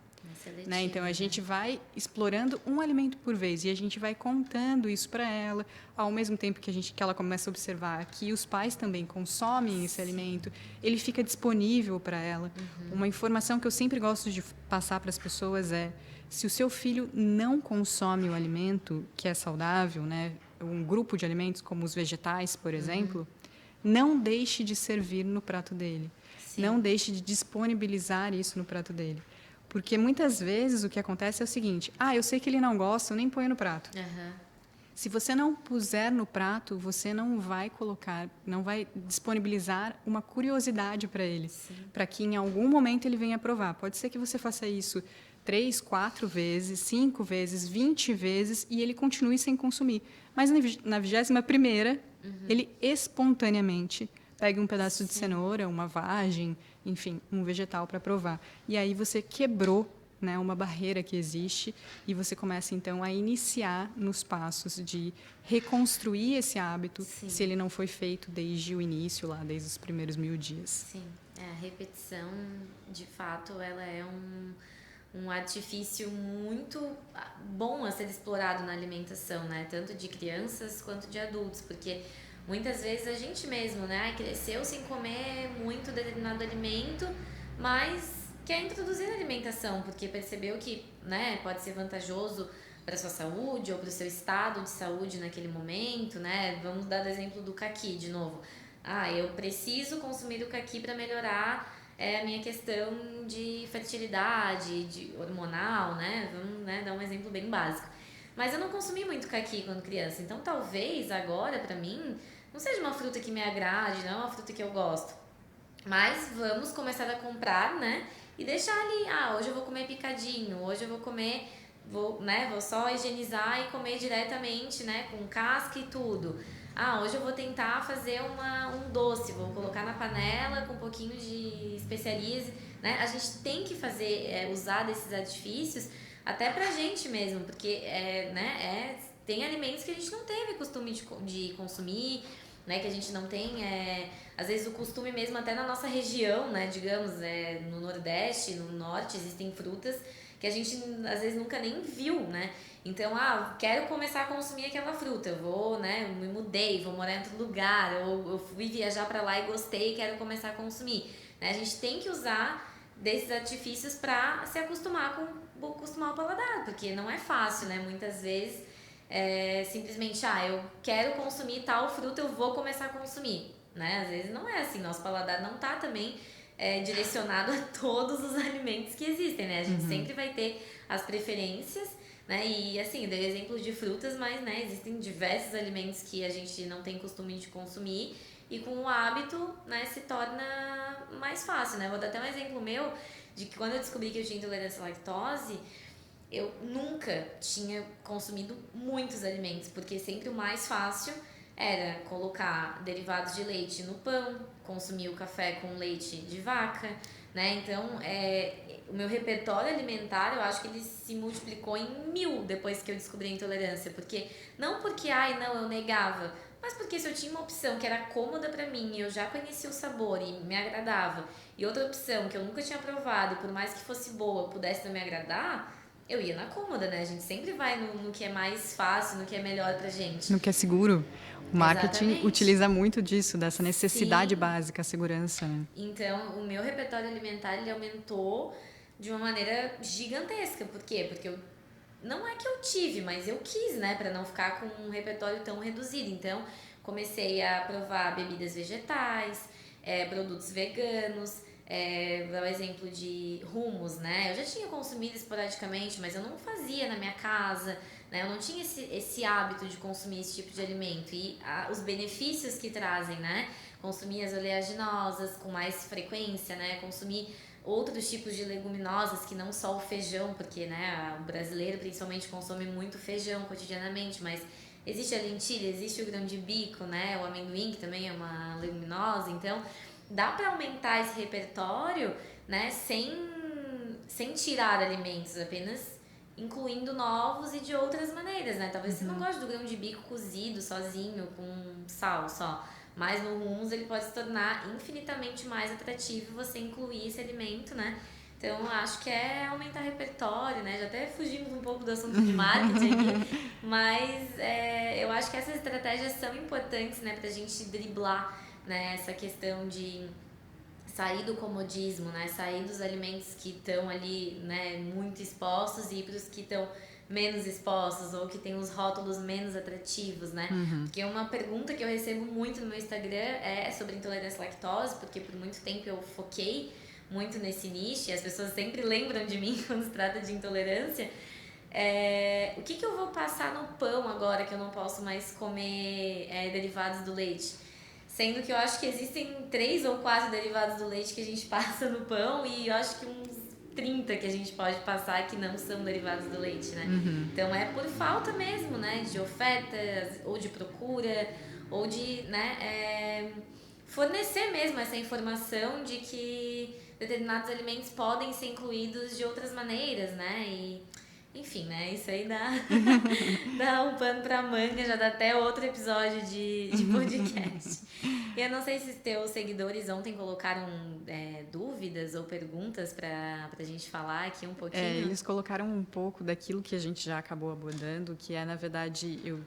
Né? Então, a gente vai explorando um alimento por vez e a gente vai contando isso para ela, ao mesmo tempo que ela começa a observar que os pais também consomem esse alimento, ele fica disponível para ela. Uma informação que eu sempre gosto de passar para as pessoas é: se o seu filho não consome o alimento que é saudável, né, um grupo de alimentos como os vegetais, por exemplo, não deixe de servir no prato dele. Não deixe de disponibilizar isso no prato dele. Porque muitas vezes o que acontece é o seguinte: eu sei que ele não gosta, eu nem ponho no prato. Se você não puser no prato, você não vai disponibilizar uma curiosidade para ele, para que em algum momento ele venha provar. Pode ser que você faça isso 3, 4 vezes, 5 vezes, 20 vezes e ele continue sem consumir. Mas na 21ª, ele espontaneamente pega um pedaço de cenoura, uma vagem, enfim, um vegetal para provar. E aí você quebrou, né, uma barreira que existe e você começa, então, a iniciar nos passos de reconstruir esse hábito, se ele não foi feito desde o início, lá, desde os primeiros 1000 dias. Sim, a repetição, de fato, ela é um artifício muito bom a ser explorado na alimentação, né? Tanto de crianças quanto de adultos, porque muitas vezes a gente mesmo, né, cresceu sem comer muito determinado alimento, mas quer introduzir na alimentação, porque percebeu que, né, pode ser vantajoso para a sua saúde ou para o seu estado de saúde naquele momento, né? Vamos dar o exemplo do caqui de novo. Eu preciso consumir o caqui para melhorar a minha questão de fertilidade, de hormonal, né? Vamos, né, dar um exemplo bem básico. Mas eu não consumi muito caqui quando criança, então talvez agora, para mim, não seja uma fruta que me agrade, não é uma fruta que eu gosto. Mas vamos começar a comprar, né? E deixar ali, hoje eu vou comer picadinho, hoje eu vou comer, vou só higienizar e comer diretamente, né? Com casca e tudo. Hoje eu vou tentar fazer um doce, vou colocar na panela com um pouquinho de especiarias, né? A gente tem que usar desses artifícios até pra gente mesmo, porque tem alimentos que a gente não teve costume de consumir, né, que a gente não tem, às vezes o costume mesmo até na nossa região, né, digamos, no Nordeste, no Norte, existem frutas que a gente às vezes nunca nem viu, né, então, quero começar a consumir aquela fruta, eu vou, né, me mudei, vou morar em outro lugar, ou eu fui viajar para lá e gostei e quero começar a consumir, né, a gente tem que usar desses artifícios para se acostumar o paladar, porque não é fácil, né, muitas vezes simplesmente, eu quero consumir tal fruta, eu vou começar a consumir, né? Às vezes não é assim, nosso paladar não tá também direcionado a todos os alimentos que existem, né? A gente sempre vai ter as preferências, né? E assim, eu dei exemplos de frutas, mas, né, existem diversos alimentos que a gente não tem costume de consumir e com o hábito, né, se torna mais fácil, né? Vou dar até um exemplo meu de que quando eu descobri que eu tinha intolerância à lactose, eu nunca tinha consumido muitos alimentos, porque sempre o mais fácil era colocar derivados de leite no pão, consumir o café com leite de vaca, né? Então, o meu repertório alimentar, eu acho que ele se multiplicou em 1000 depois que eu descobri a intolerância, porque não porque, eu negava, mas porque se eu tinha uma opção que era cômoda pra mim, eu já conhecia o sabor e me agradava, e outra opção que eu nunca tinha provado, e por mais que fosse boa, pudesse não me agradar, eu ia na cômoda, né? A gente sempre vai no que é mais fácil, no que é melhor pra gente. No que é seguro. O marketing utiliza muito disso, dessa necessidade básica, a segurança, né? Então, o meu repertório alimentar, ele aumentou de uma maneira gigantesca. Por quê? Porque não é que eu tive, mas eu quis, né? Pra não ficar com um repertório tão reduzido. Então, comecei a provar bebidas vegetais, produtos veganos, dar o exemplo de hummus, né? Eu já tinha consumido esporadicamente, mas eu não fazia na minha casa, né? Eu não tinha esse hábito de consumir esse tipo de alimento. E os benefícios que trazem, né? consumir as oleaginosas com mais frequência, né? Consumir outros tipos de leguminosas que não só o feijão, porque, né, o brasileiro principalmente consome muito feijão cotidianamente, mas existe a lentilha, existe o grão de bico, né, o amendoim, que também é uma leguminosa. Então dá para aumentar esse repertório, né, sem tirar alimentos, apenas incluindo novos e de outras maneiras, né? Talvez você não goste do grão de bico cozido sozinho com sal só, mas no hummus ele pode se tornar infinitamente mais atrativo você incluir esse alimento, né? Então, acho que é aumentar repertório, né? Já até fugimos um pouco do assunto de marketing aqui, mas eu acho que essas estratégias são importantes, né? Pra gente driblar, né? Essa questão de sair do comodismo, né? Sair dos alimentos que estão ali, né, muito expostos e ir para os que estão menos expostos ou que tem os rótulos menos atrativos, né? Porque uma pergunta que eu recebo muito no meu Instagram é sobre intolerância à lactose, porque por muito tempo eu foquei muito nesse nicho e as pessoas sempre lembram de mim quando se trata de intolerância. O que eu vou passar no pão agora que eu não posso mais comer derivados do leite? Sendo que eu acho que existem 3 ou 4 derivados do leite que a gente passa no pão e eu acho que uns 30 que a gente pode passar que não são derivados do leite, né? Então é por falta mesmo, né? De ofertas, ou de procura, ou de, né, fornecer mesmo essa informação de que determinados alimentos podem ser incluídos de outras maneiras, né? E, enfim, né? Isso aí dá um pano pra manga, já dá até outro episódio de podcast. E eu não sei se os teus seguidores ontem colocaram dúvidas ou perguntas pra gente falar aqui um pouquinho. Eles colocaram um pouco daquilo que a gente já acabou abordando, que na verdade, eu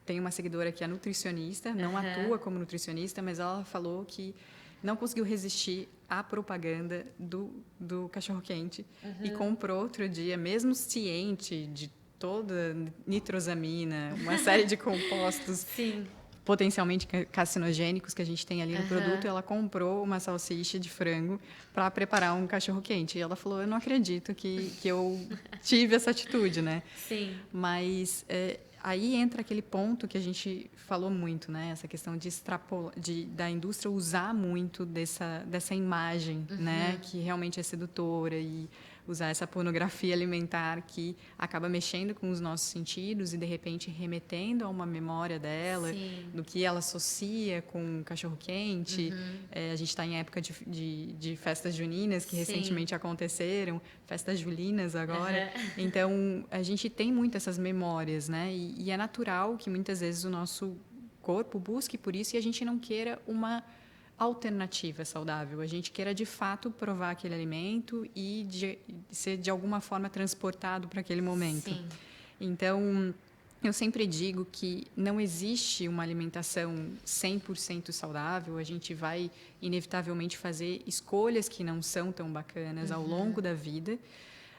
tenho uma seguidora que é nutricionista, não atua como nutricionista, mas ela falou que não conseguiu resistir à propaganda do cachorro-quente e comprou outro dia, mesmo ciente de toda nitrosamina, uma série de compostos Sim. potencialmente carcinogênicos que a gente tem ali no produto, ela comprou uma salsicha de frango para preparar um cachorro-quente. E ela falou, eu não acredito que eu tive essa atitude, né? Sim. Mas aí entra aquele ponto que a gente falou muito, né? Essa questão de da indústria usar muito dessa imagem, né? Que realmente é sedutora e usar essa pornografia alimentar que acaba mexendo com os nossos sentidos e, de repente, remetendo a uma memória dela, do que ela associa com cachorro-quente. A gente está em época de festas juninas que recentemente aconteceram, festas julinas agora. Então, a gente tem muito essas memórias, né? E é natural que, muitas vezes, o nosso corpo busque por isso e a gente não queira uma alternativa saudável. A gente queira, de fato, provar aquele alimento e ser, de alguma forma, transportado para aquele momento. Sim. Então, eu sempre digo que não existe uma alimentação 100% saudável. A gente vai, inevitavelmente, fazer escolhas que não são tão bacanas ao longo da vida.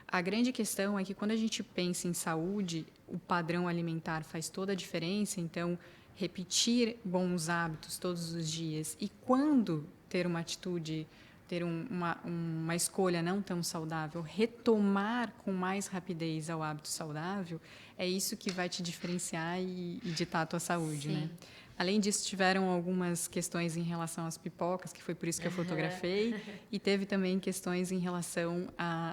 A grande questão é que, quando a gente pensa em saúde, o padrão alimentar faz toda a diferença. Então, repetir bons hábitos todos os dias e, quando ter uma atitude, ter uma escolha não tão saudável, retomar com mais rapidez ao hábito saudável, é isso que vai te diferenciar e ditar a tua saúde, né? Além disso, tiveram algumas questões em relação às pipocas, que foi por isso que eu fotografei, e teve também questões em relação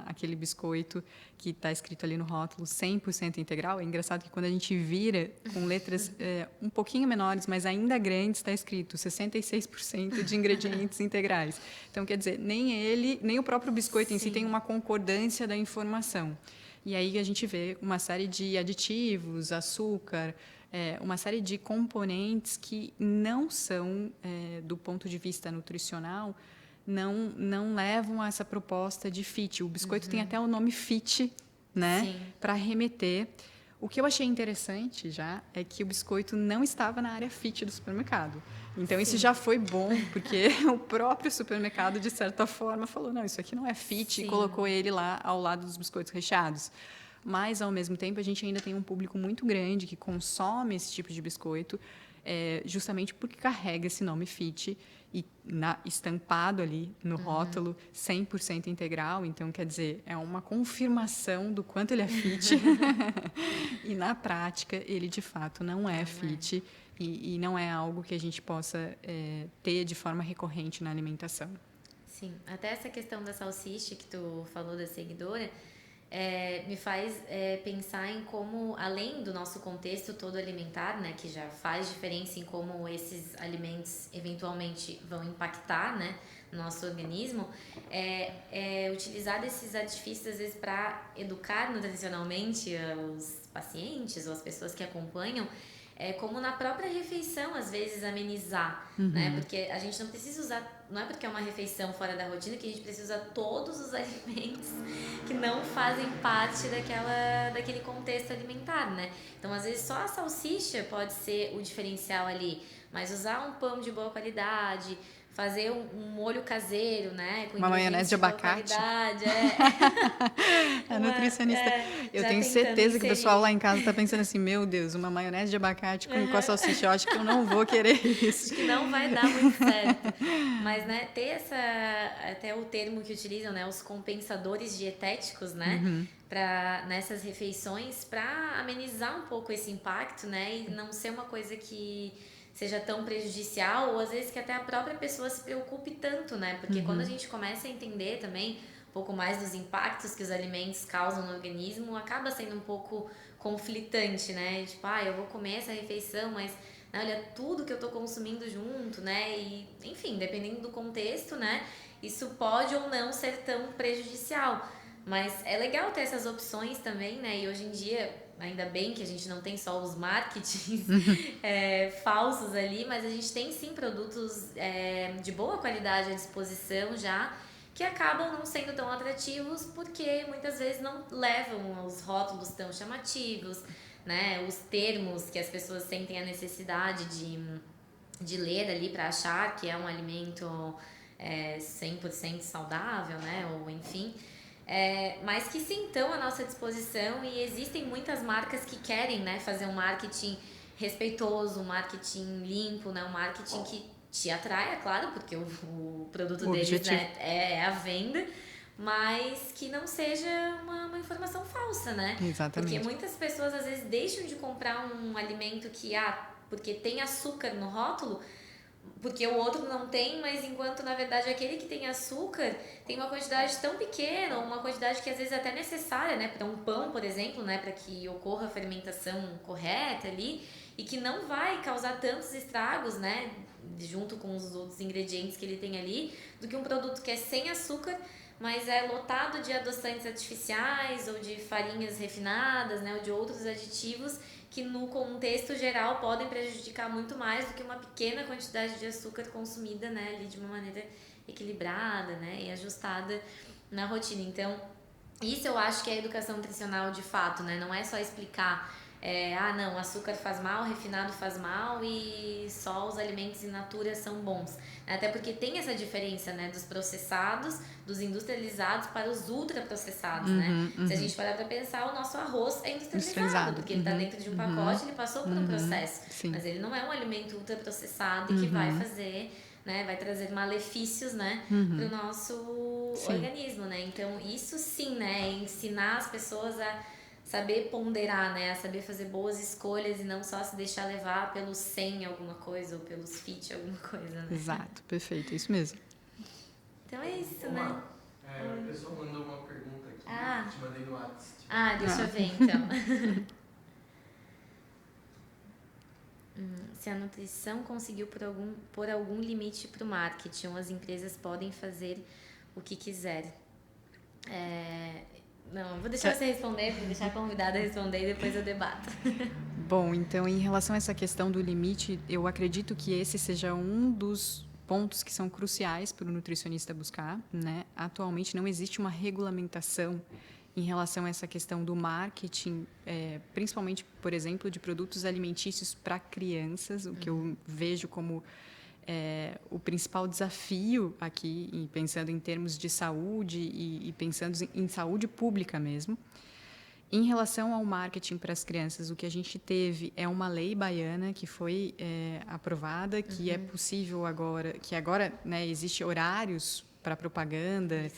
àquele biscoito que está escrito ali no rótulo 100% integral. É engraçado que, quando a gente vira com letras um pouquinho menores, mas ainda grandes, está escrito 66% de ingredientes integrais. Então, quer dizer, nem o próprio biscoito em si tem uma concordância da informação. E aí a gente vê uma série de aditivos, açúcar, uma série de componentes que não são, do ponto de vista nutricional, não levam a essa proposta de fit. O biscoito tem até o nome fit, né, para remeter. O que eu achei interessante já é que o biscoito não estava na área fit do supermercado. Então, isso já foi bom, porque o próprio supermercado, de certa forma, falou, não, isso aqui não é fit, e colocou ele lá ao lado dos biscoitos recheados. Mas, ao mesmo tempo, a gente ainda tem um público muito grande que consome esse tipo de biscoito, justamente porque carrega esse nome fit e estampado ali no rótulo 100% integral. Então, quer dizer, é uma confirmação do quanto ele é fit. E, na prática, ele, de fato, não é fit. e não é algo que a gente possa ter de forma recorrente na alimentação. Sim, até essa questão da salsicha que tu falou da seguidora, me faz pensar em como, além do nosso contexto todo alimentar, né, que já faz diferença em como esses alimentos eventualmente vão impactar, né, no nosso organismo, utilizar desses artifícios, às vezes, para educar nutricionalmente os pacientes ou as pessoas que acompanham, como na própria refeição, às vezes, amenizar, né? Porque a gente não precisa usar, não é porque é uma refeição fora da rotina que a gente precisa usar todos os alimentos que não fazem parte daquele contexto alimentar, né? Então, às vezes, só a salsicha pode ser o diferencial ali, mas usar um pão de boa qualidade, fazer um molho caseiro, né? Com uma maionese de abacate. A nutricionista. Eu tenho certeza que o pessoal lá em casa está pensando assim, meu Deus, uma maionese de abacate com a salsicha, eu acho que eu não vou querer isso. Acho que não vai dar muito certo. Mas, né, ter até o termo que utilizam, né, os compensadores dietéticos, né, nessas refeições, para amenizar um pouco esse impacto, né, e não ser uma coisa que seja tão prejudicial, ou às vezes que até a própria pessoa se preocupe tanto, né? Porque quando a gente começa a entender também um pouco mais dos impactos que os alimentos causam no organismo, acaba sendo um pouco conflitante, né? Tipo, eu vou comer essa refeição, mas né, olha tudo que eu tô consumindo junto, né? E, enfim, dependendo do contexto, né? Isso pode ou não ser tão prejudicial. Mas é legal ter essas opções também, né? E hoje em dia, ainda bem que a gente não tem só os marketings falsos ali, mas a gente tem sim produtos de boa qualidade à disposição já, que acabam não sendo tão atrativos porque muitas vezes não levam os rótulos tão chamativos, né? Os termos que as pessoas sentem a necessidade de ler ali para achar que é um alimento 100% saudável, né? Ou enfim... mas que sim estão à nossa disposição, e existem muitas marcas que querem, né, fazer um marketing respeitoso, um marketing limpo, né, um marketing que te atrai, é claro, porque o produto deles, né, é a venda, mas que não seja uma informação falsa, né? Exatamente. Porque muitas pessoas às vezes deixam de comprar um alimento que, porque tem açúcar no rótulo, porque o outro não tem, mas enquanto na verdade aquele que tem açúcar tem uma quantidade tão pequena, ou uma quantidade que às vezes é até necessária, né, para um pão, por exemplo, né, para que ocorra a fermentação correta ali, e que não vai causar tantos estragos, né, junto com os outros ingredientes que ele tem ali, do que um produto que é sem açúcar, mas é lotado de adoçantes artificiais ou de farinhas refinadas, né, ou de outros aditivos que no contexto geral podem prejudicar muito mais do que uma pequena quantidade de açúcar consumida, né, ali de uma maneira equilibrada, né, e ajustada na rotina. Então, isso eu acho que é educação nutricional de fato, né, não é só explicar não, açúcar faz mal, refinado faz mal e só os alimentos in natura são bons. Até porque tem essa diferença, né, dos processados, dos industrializados para os ultraprocessados, né? Se a gente parar para pensar, o nosso arroz é industrializado, porque ele está dentro de um pacote, ele passou por um processo. Sim. Mas ele não é um alimento ultraprocessado e que vai fazer, né, vai trazer malefícios, né, para o nosso organismo, né? Então, isso sim, né, ensinar as pessoas a saber ponderar, né? A saber fazer boas escolhas e não só se deixar levar pelos 100 alguma coisa ou pelos fit alguma coisa, né? Exato, perfeito, isso mesmo. Então é isso, né? A pessoa mandou uma pergunta aqui, te mandei no WhatsApp. Deixa eu ver então. Se a nutrição conseguiu por algum limite para o marketing, as empresas podem fazer o que quiser. Não, vou deixar você responder, vou deixar a convidada responder e depois eu debato. Bom, então, em relação a essa questão do limite, eu acredito que esse seja um dos pontos que são cruciais para o nutricionista buscar, né? Atualmente não existe uma regulamentação em relação a essa questão do marketing, principalmente, por exemplo, de produtos alimentícios para crianças, o que eu vejo como o principal desafio aqui, pensando em termos de saúde e pensando em saúde pública mesmo. Em relação ao marketing para as crianças, o que a gente teve é uma lei baiana que foi aprovada, que é possível agora, né, existe horários para propaganda,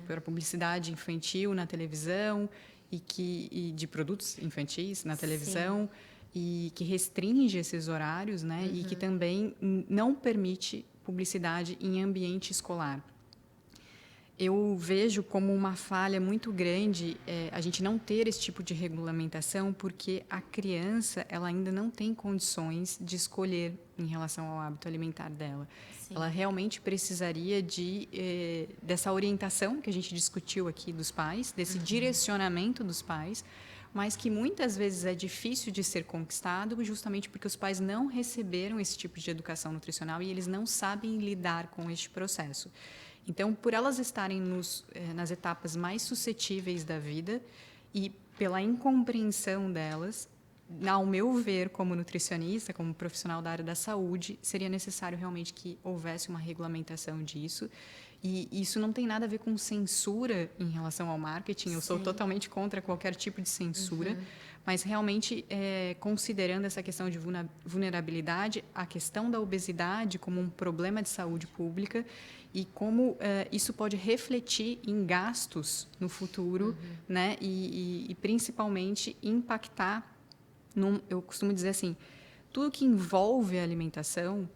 para publicidade infantil na televisão e de produtos infantis na televisão. e que restringe esses horários, né? E que também não permite publicidade em ambiente escolar. Eu vejo como uma falha muito grande a gente não ter esse tipo de regulamentação, porque a criança ela ainda não tem condições de escolher em relação ao hábito alimentar dela. Sim. Ela realmente precisaria dessa orientação que a gente discutiu aqui dos pais, desse direcionamento dos pais, mas que muitas vezes é difícil de ser conquistado justamente porque os pais não receberam esse tipo de educação nutricional e eles não sabem lidar com este processo. Então, por elas estarem nas etapas mais suscetíveis da vida e pela incompreensão delas, ao meu ver, como nutricionista, como profissional da área da saúde, seria necessário realmente que houvesse uma regulamentação disso. E isso não tem nada a ver com censura em relação ao marketing. Eu sou totalmente contra qualquer tipo de censura. Mas, realmente, considerando essa questão de vulnerabilidade, a questão da obesidade como um problema de saúde pública e como isso pode refletir em gastos no futuro, né? E principalmente, impactar... eu costumo dizer assim, tudo que envolve a alimentação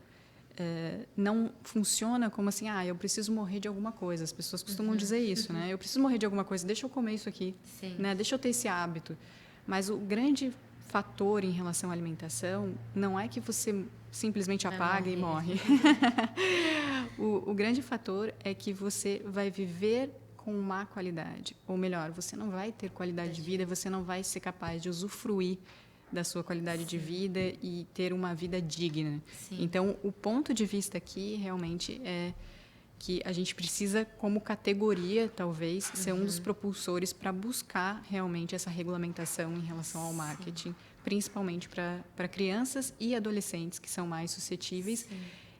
não funciona como assim, eu preciso morrer de alguma coisa. As pessoas costumam dizer isso, né? Eu preciso morrer de alguma coisa, deixa eu comer isso aqui, né? Deixa eu ter esse hábito. Mas o grande fator em relação à alimentação não é que você simplesmente apaga e morre. O grande fator é que você vai viver com má qualidade. Ou melhor, você não vai ter qualidade de vida, você não vai ser capaz de usufruir da sua qualidade de vida e ter uma vida digna. Então, o ponto de vista aqui realmente é que a gente precisa, como categoria, talvez, ser um dos propulsores para buscar realmente essa regulamentação em relação ao marketing, principalmente para crianças e adolescentes, que são mais suscetíveis.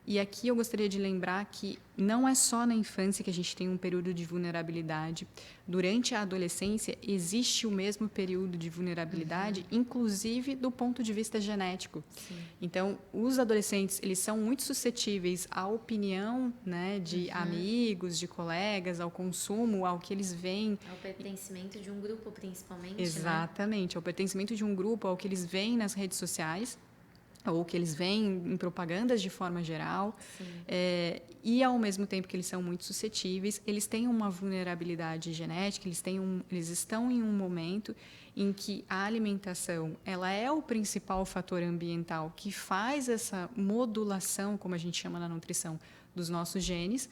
E aqui eu gostaria de lembrar que não é só na infância que a gente tem um período de vulnerabilidade. Durante a adolescência, existe o mesmo período de vulnerabilidade, inclusive do ponto de vista genético. Então, os adolescentes, eles são muito suscetíveis à opinião, né, de amigos, de colegas, ao consumo, ao que eles veem. Ao pertencimento de um grupo, principalmente. Exatamente, ao pertencimento de um grupo, ao que eles veem nas redes sociais, ou que eles veem em propagandas de forma geral, e ao mesmo tempo que eles são muito suscetíveis, eles têm uma vulnerabilidade genética, eles estão em um momento em que a alimentação ela é o principal fator ambiental que faz essa modulação, como a gente chama na nutrição, dos nossos genes,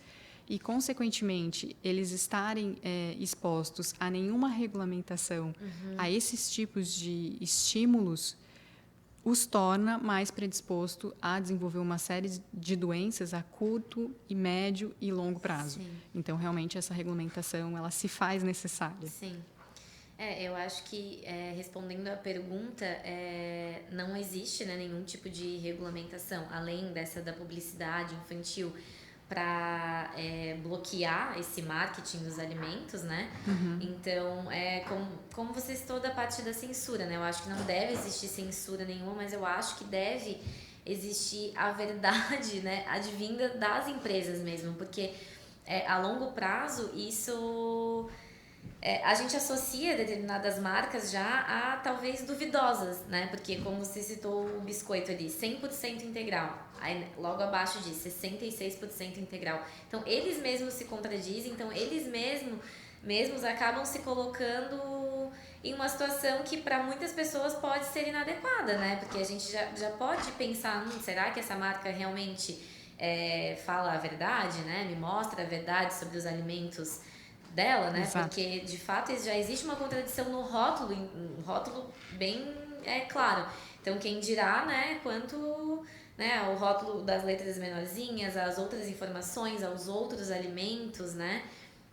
e, consequentemente, eles estarem expostos a nenhuma regulamentação, a esses tipos de estímulos, os torna mais predisposto a desenvolver uma série de doenças a curto, e médio e longo prazo. Então, realmente, essa regulamentação ela se faz necessária. Sim. Eu acho que, respondendo à pergunta, não existe, né, nenhum tipo de regulamentação, além dessa da publicidade infantil, para bloquear esse marketing dos alimentos, né? Então, como você citou da parte da censura, né? Eu acho que não deve existir censura nenhuma, mas eu acho que deve existir a verdade, né, advinda das empresas mesmo, porque a longo prazo isso... a gente associa determinadas marcas já a talvez duvidosas, né? Porque como você citou o biscoito ali, 100% integral, aí logo abaixo diz 66% integral. Então eles mesmos se contradizem, então eles mesmos acabam se colocando em uma situação que para muitas pessoas pode ser inadequada, né? Porque a gente já pode pensar, será que essa marca realmente fala a verdade, né? Me mostra a verdade sobre os alimentos dela, né? Exato. Porque de fato já existe uma contradição no rótulo, um rótulo bem claro. Então quem dirá, né, quanto, né, o rótulo das letras menorzinhas, as outras informações, aos outros alimentos, né?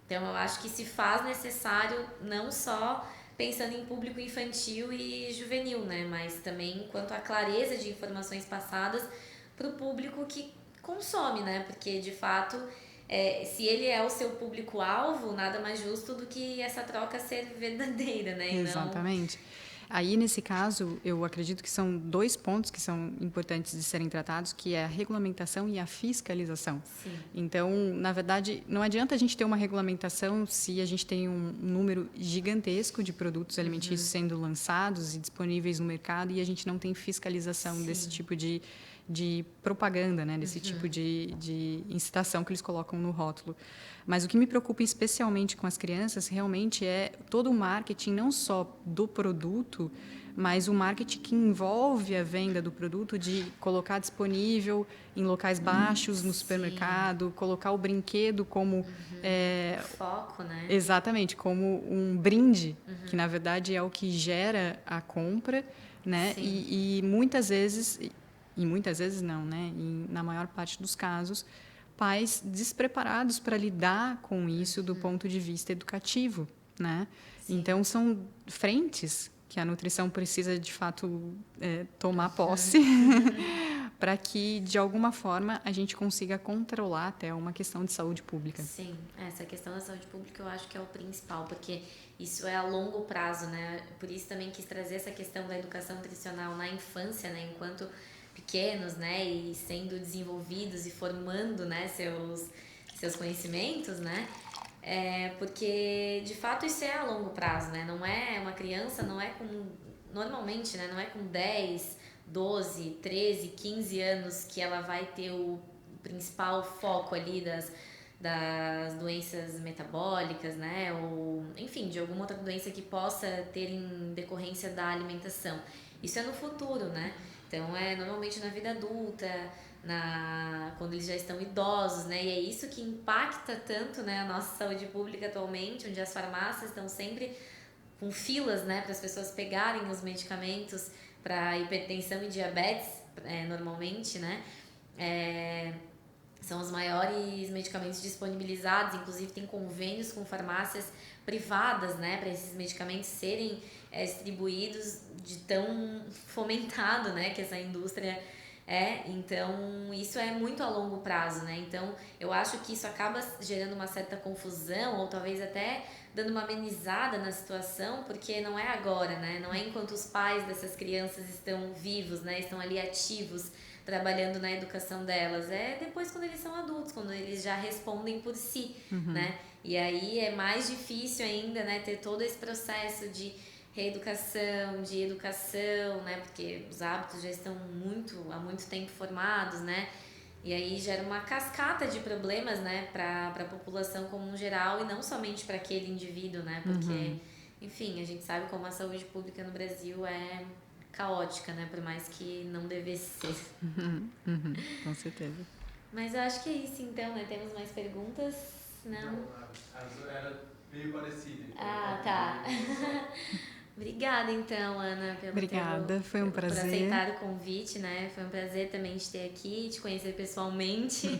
Então eu acho que se faz necessário não só pensando em público infantil e juvenil, né, mas também quanto à clareza de informações passadas para o público que consome, né? Porque de fato se ele é o seu público-alvo, nada mais justo do que essa troca ser verdadeira, né? Exatamente. Aí, nesse caso, eu acredito que são 2 pontos que são importantes de serem tratados, que é a regulamentação e a fiscalização. Sim. Então, na verdade, não adianta a gente ter uma regulamentação se a gente tem um número gigantesco de produtos alimentícios sendo lançados e disponíveis no mercado e a gente não tem fiscalização desse tipo de propaganda, né? Desse tipo de incitação que eles colocam no rótulo. Mas o que me preocupa especialmente com as crianças realmente é todo o marketing, não só do produto, mas o marketing que envolve a venda do produto, de colocar disponível em locais baixos no supermercado, colocar o brinquedo como... foco, né? Exatamente, como um brinde, que na verdade é o que gera a compra, né? E muitas vezes... E muitas vezes não, né? E na maior parte dos casos, pais despreparados para lidar com isso do ponto de vista educativo, né? Então, são frentes que a nutrição precisa, de fato, tomar posse para que, de alguma forma, a gente consiga controlar até uma questão de saúde pública. Sim, essa questão da saúde pública eu acho que é o principal, porque isso é a longo prazo, né? Por isso também quis trazer essa questão da educação nutricional na infância, né? Enquanto pequenos, né, e sendo desenvolvidos e formando, né, seus conhecimentos, né, porque de fato isso é a longo prazo, né, não é uma criança, normalmente, né, não é com 10, 12, 13, 15 anos que ela vai ter o principal foco ali das doenças metabólicas, né, ou enfim, de alguma outra doença que possa ter em decorrência da alimentação. Isso é no futuro, né? Então, normalmente na vida adulta, quando eles já estão idosos, né? E é isso que impacta tanto, né, a nossa saúde pública atualmente, onde as farmácias estão sempre com filas, né, para as pessoas pegarem os medicamentos para hipertensão e diabetes, normalmente, né? São os maiores medicamentos disponibilizados, inclusive tem convênios com farmácias privadas, né, para esses medicamentos serem distribuídos de tão fomentado, né, que essa indústria então isso é muito a longo prazo, né, então eu acho que isso acaba gerando uma certa confusão ou talvez até dando uma amenizada na situação, porque não é agora, né, não é enquanto os pais dessas crianças estão vivos, né, estão ali ativos, trabalhando na educação delas, depois quando eles são adultos, quando eles já respondem por si, né, e aí é mais difícil ainda, né, ter todo esse processo de reeducação, de educação, né, porque os hábitos já estão há muito tempo formados, né, e aí gera uma cascata de problemas, né, para a população como um geral e não somente para aquele indivíduo, né, porque, enfim, a gente sabe como a saúde pública no Brasil é caótica, né, por mais que não devesse ser. Com certeza. Mas eu acho que é isso, então, né, temos mais perguntas? Não, era meio parecida. Ah, tá. Obrigada, então, Ana, foi um prazer. Por aceitar o convite, né? Foi um prazer também te ter aqui, te conhecer pessoalmente,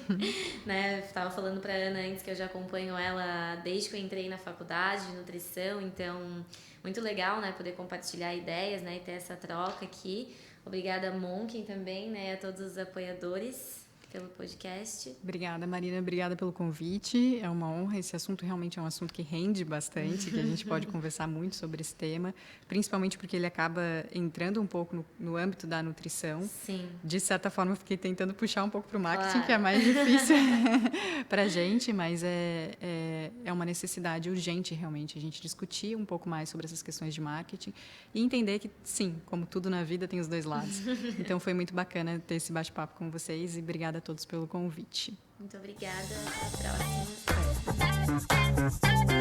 né? Estava falando para Ana antes que eu já acompanho ela desde que eu entrei na faculdade de nutrição, então muito legal, né? Poder compartilhar ideias, né? E ter essa troca aqui. Obrigada, Monkin, também, né? A todos os apoiadores pelo podcast. Obrigada, Marina. Obrigada pelo convite. É uma honra. Esse assunto realmente é um assunto que rende bastante, que a gente pode conversar muito sobre esse tema, principalmente porque ele acaba entrando um pouco no âmbito da nutrição. Sim. De certa forma, eu fiquei tentando puxar um pouco para o marketing, Claro. que é mais difícil para a gente, mas é uma necessidade urgente, realmente, a gente discutir um pouco mais sobre essas questões de marketing e entender que, sim, como tudo na vida, tem os dois lados. Então, foi muito bacana ter esse bate-papo com vocês e obrigada a todos pelo convite. Muito obrigada. Até a próxima.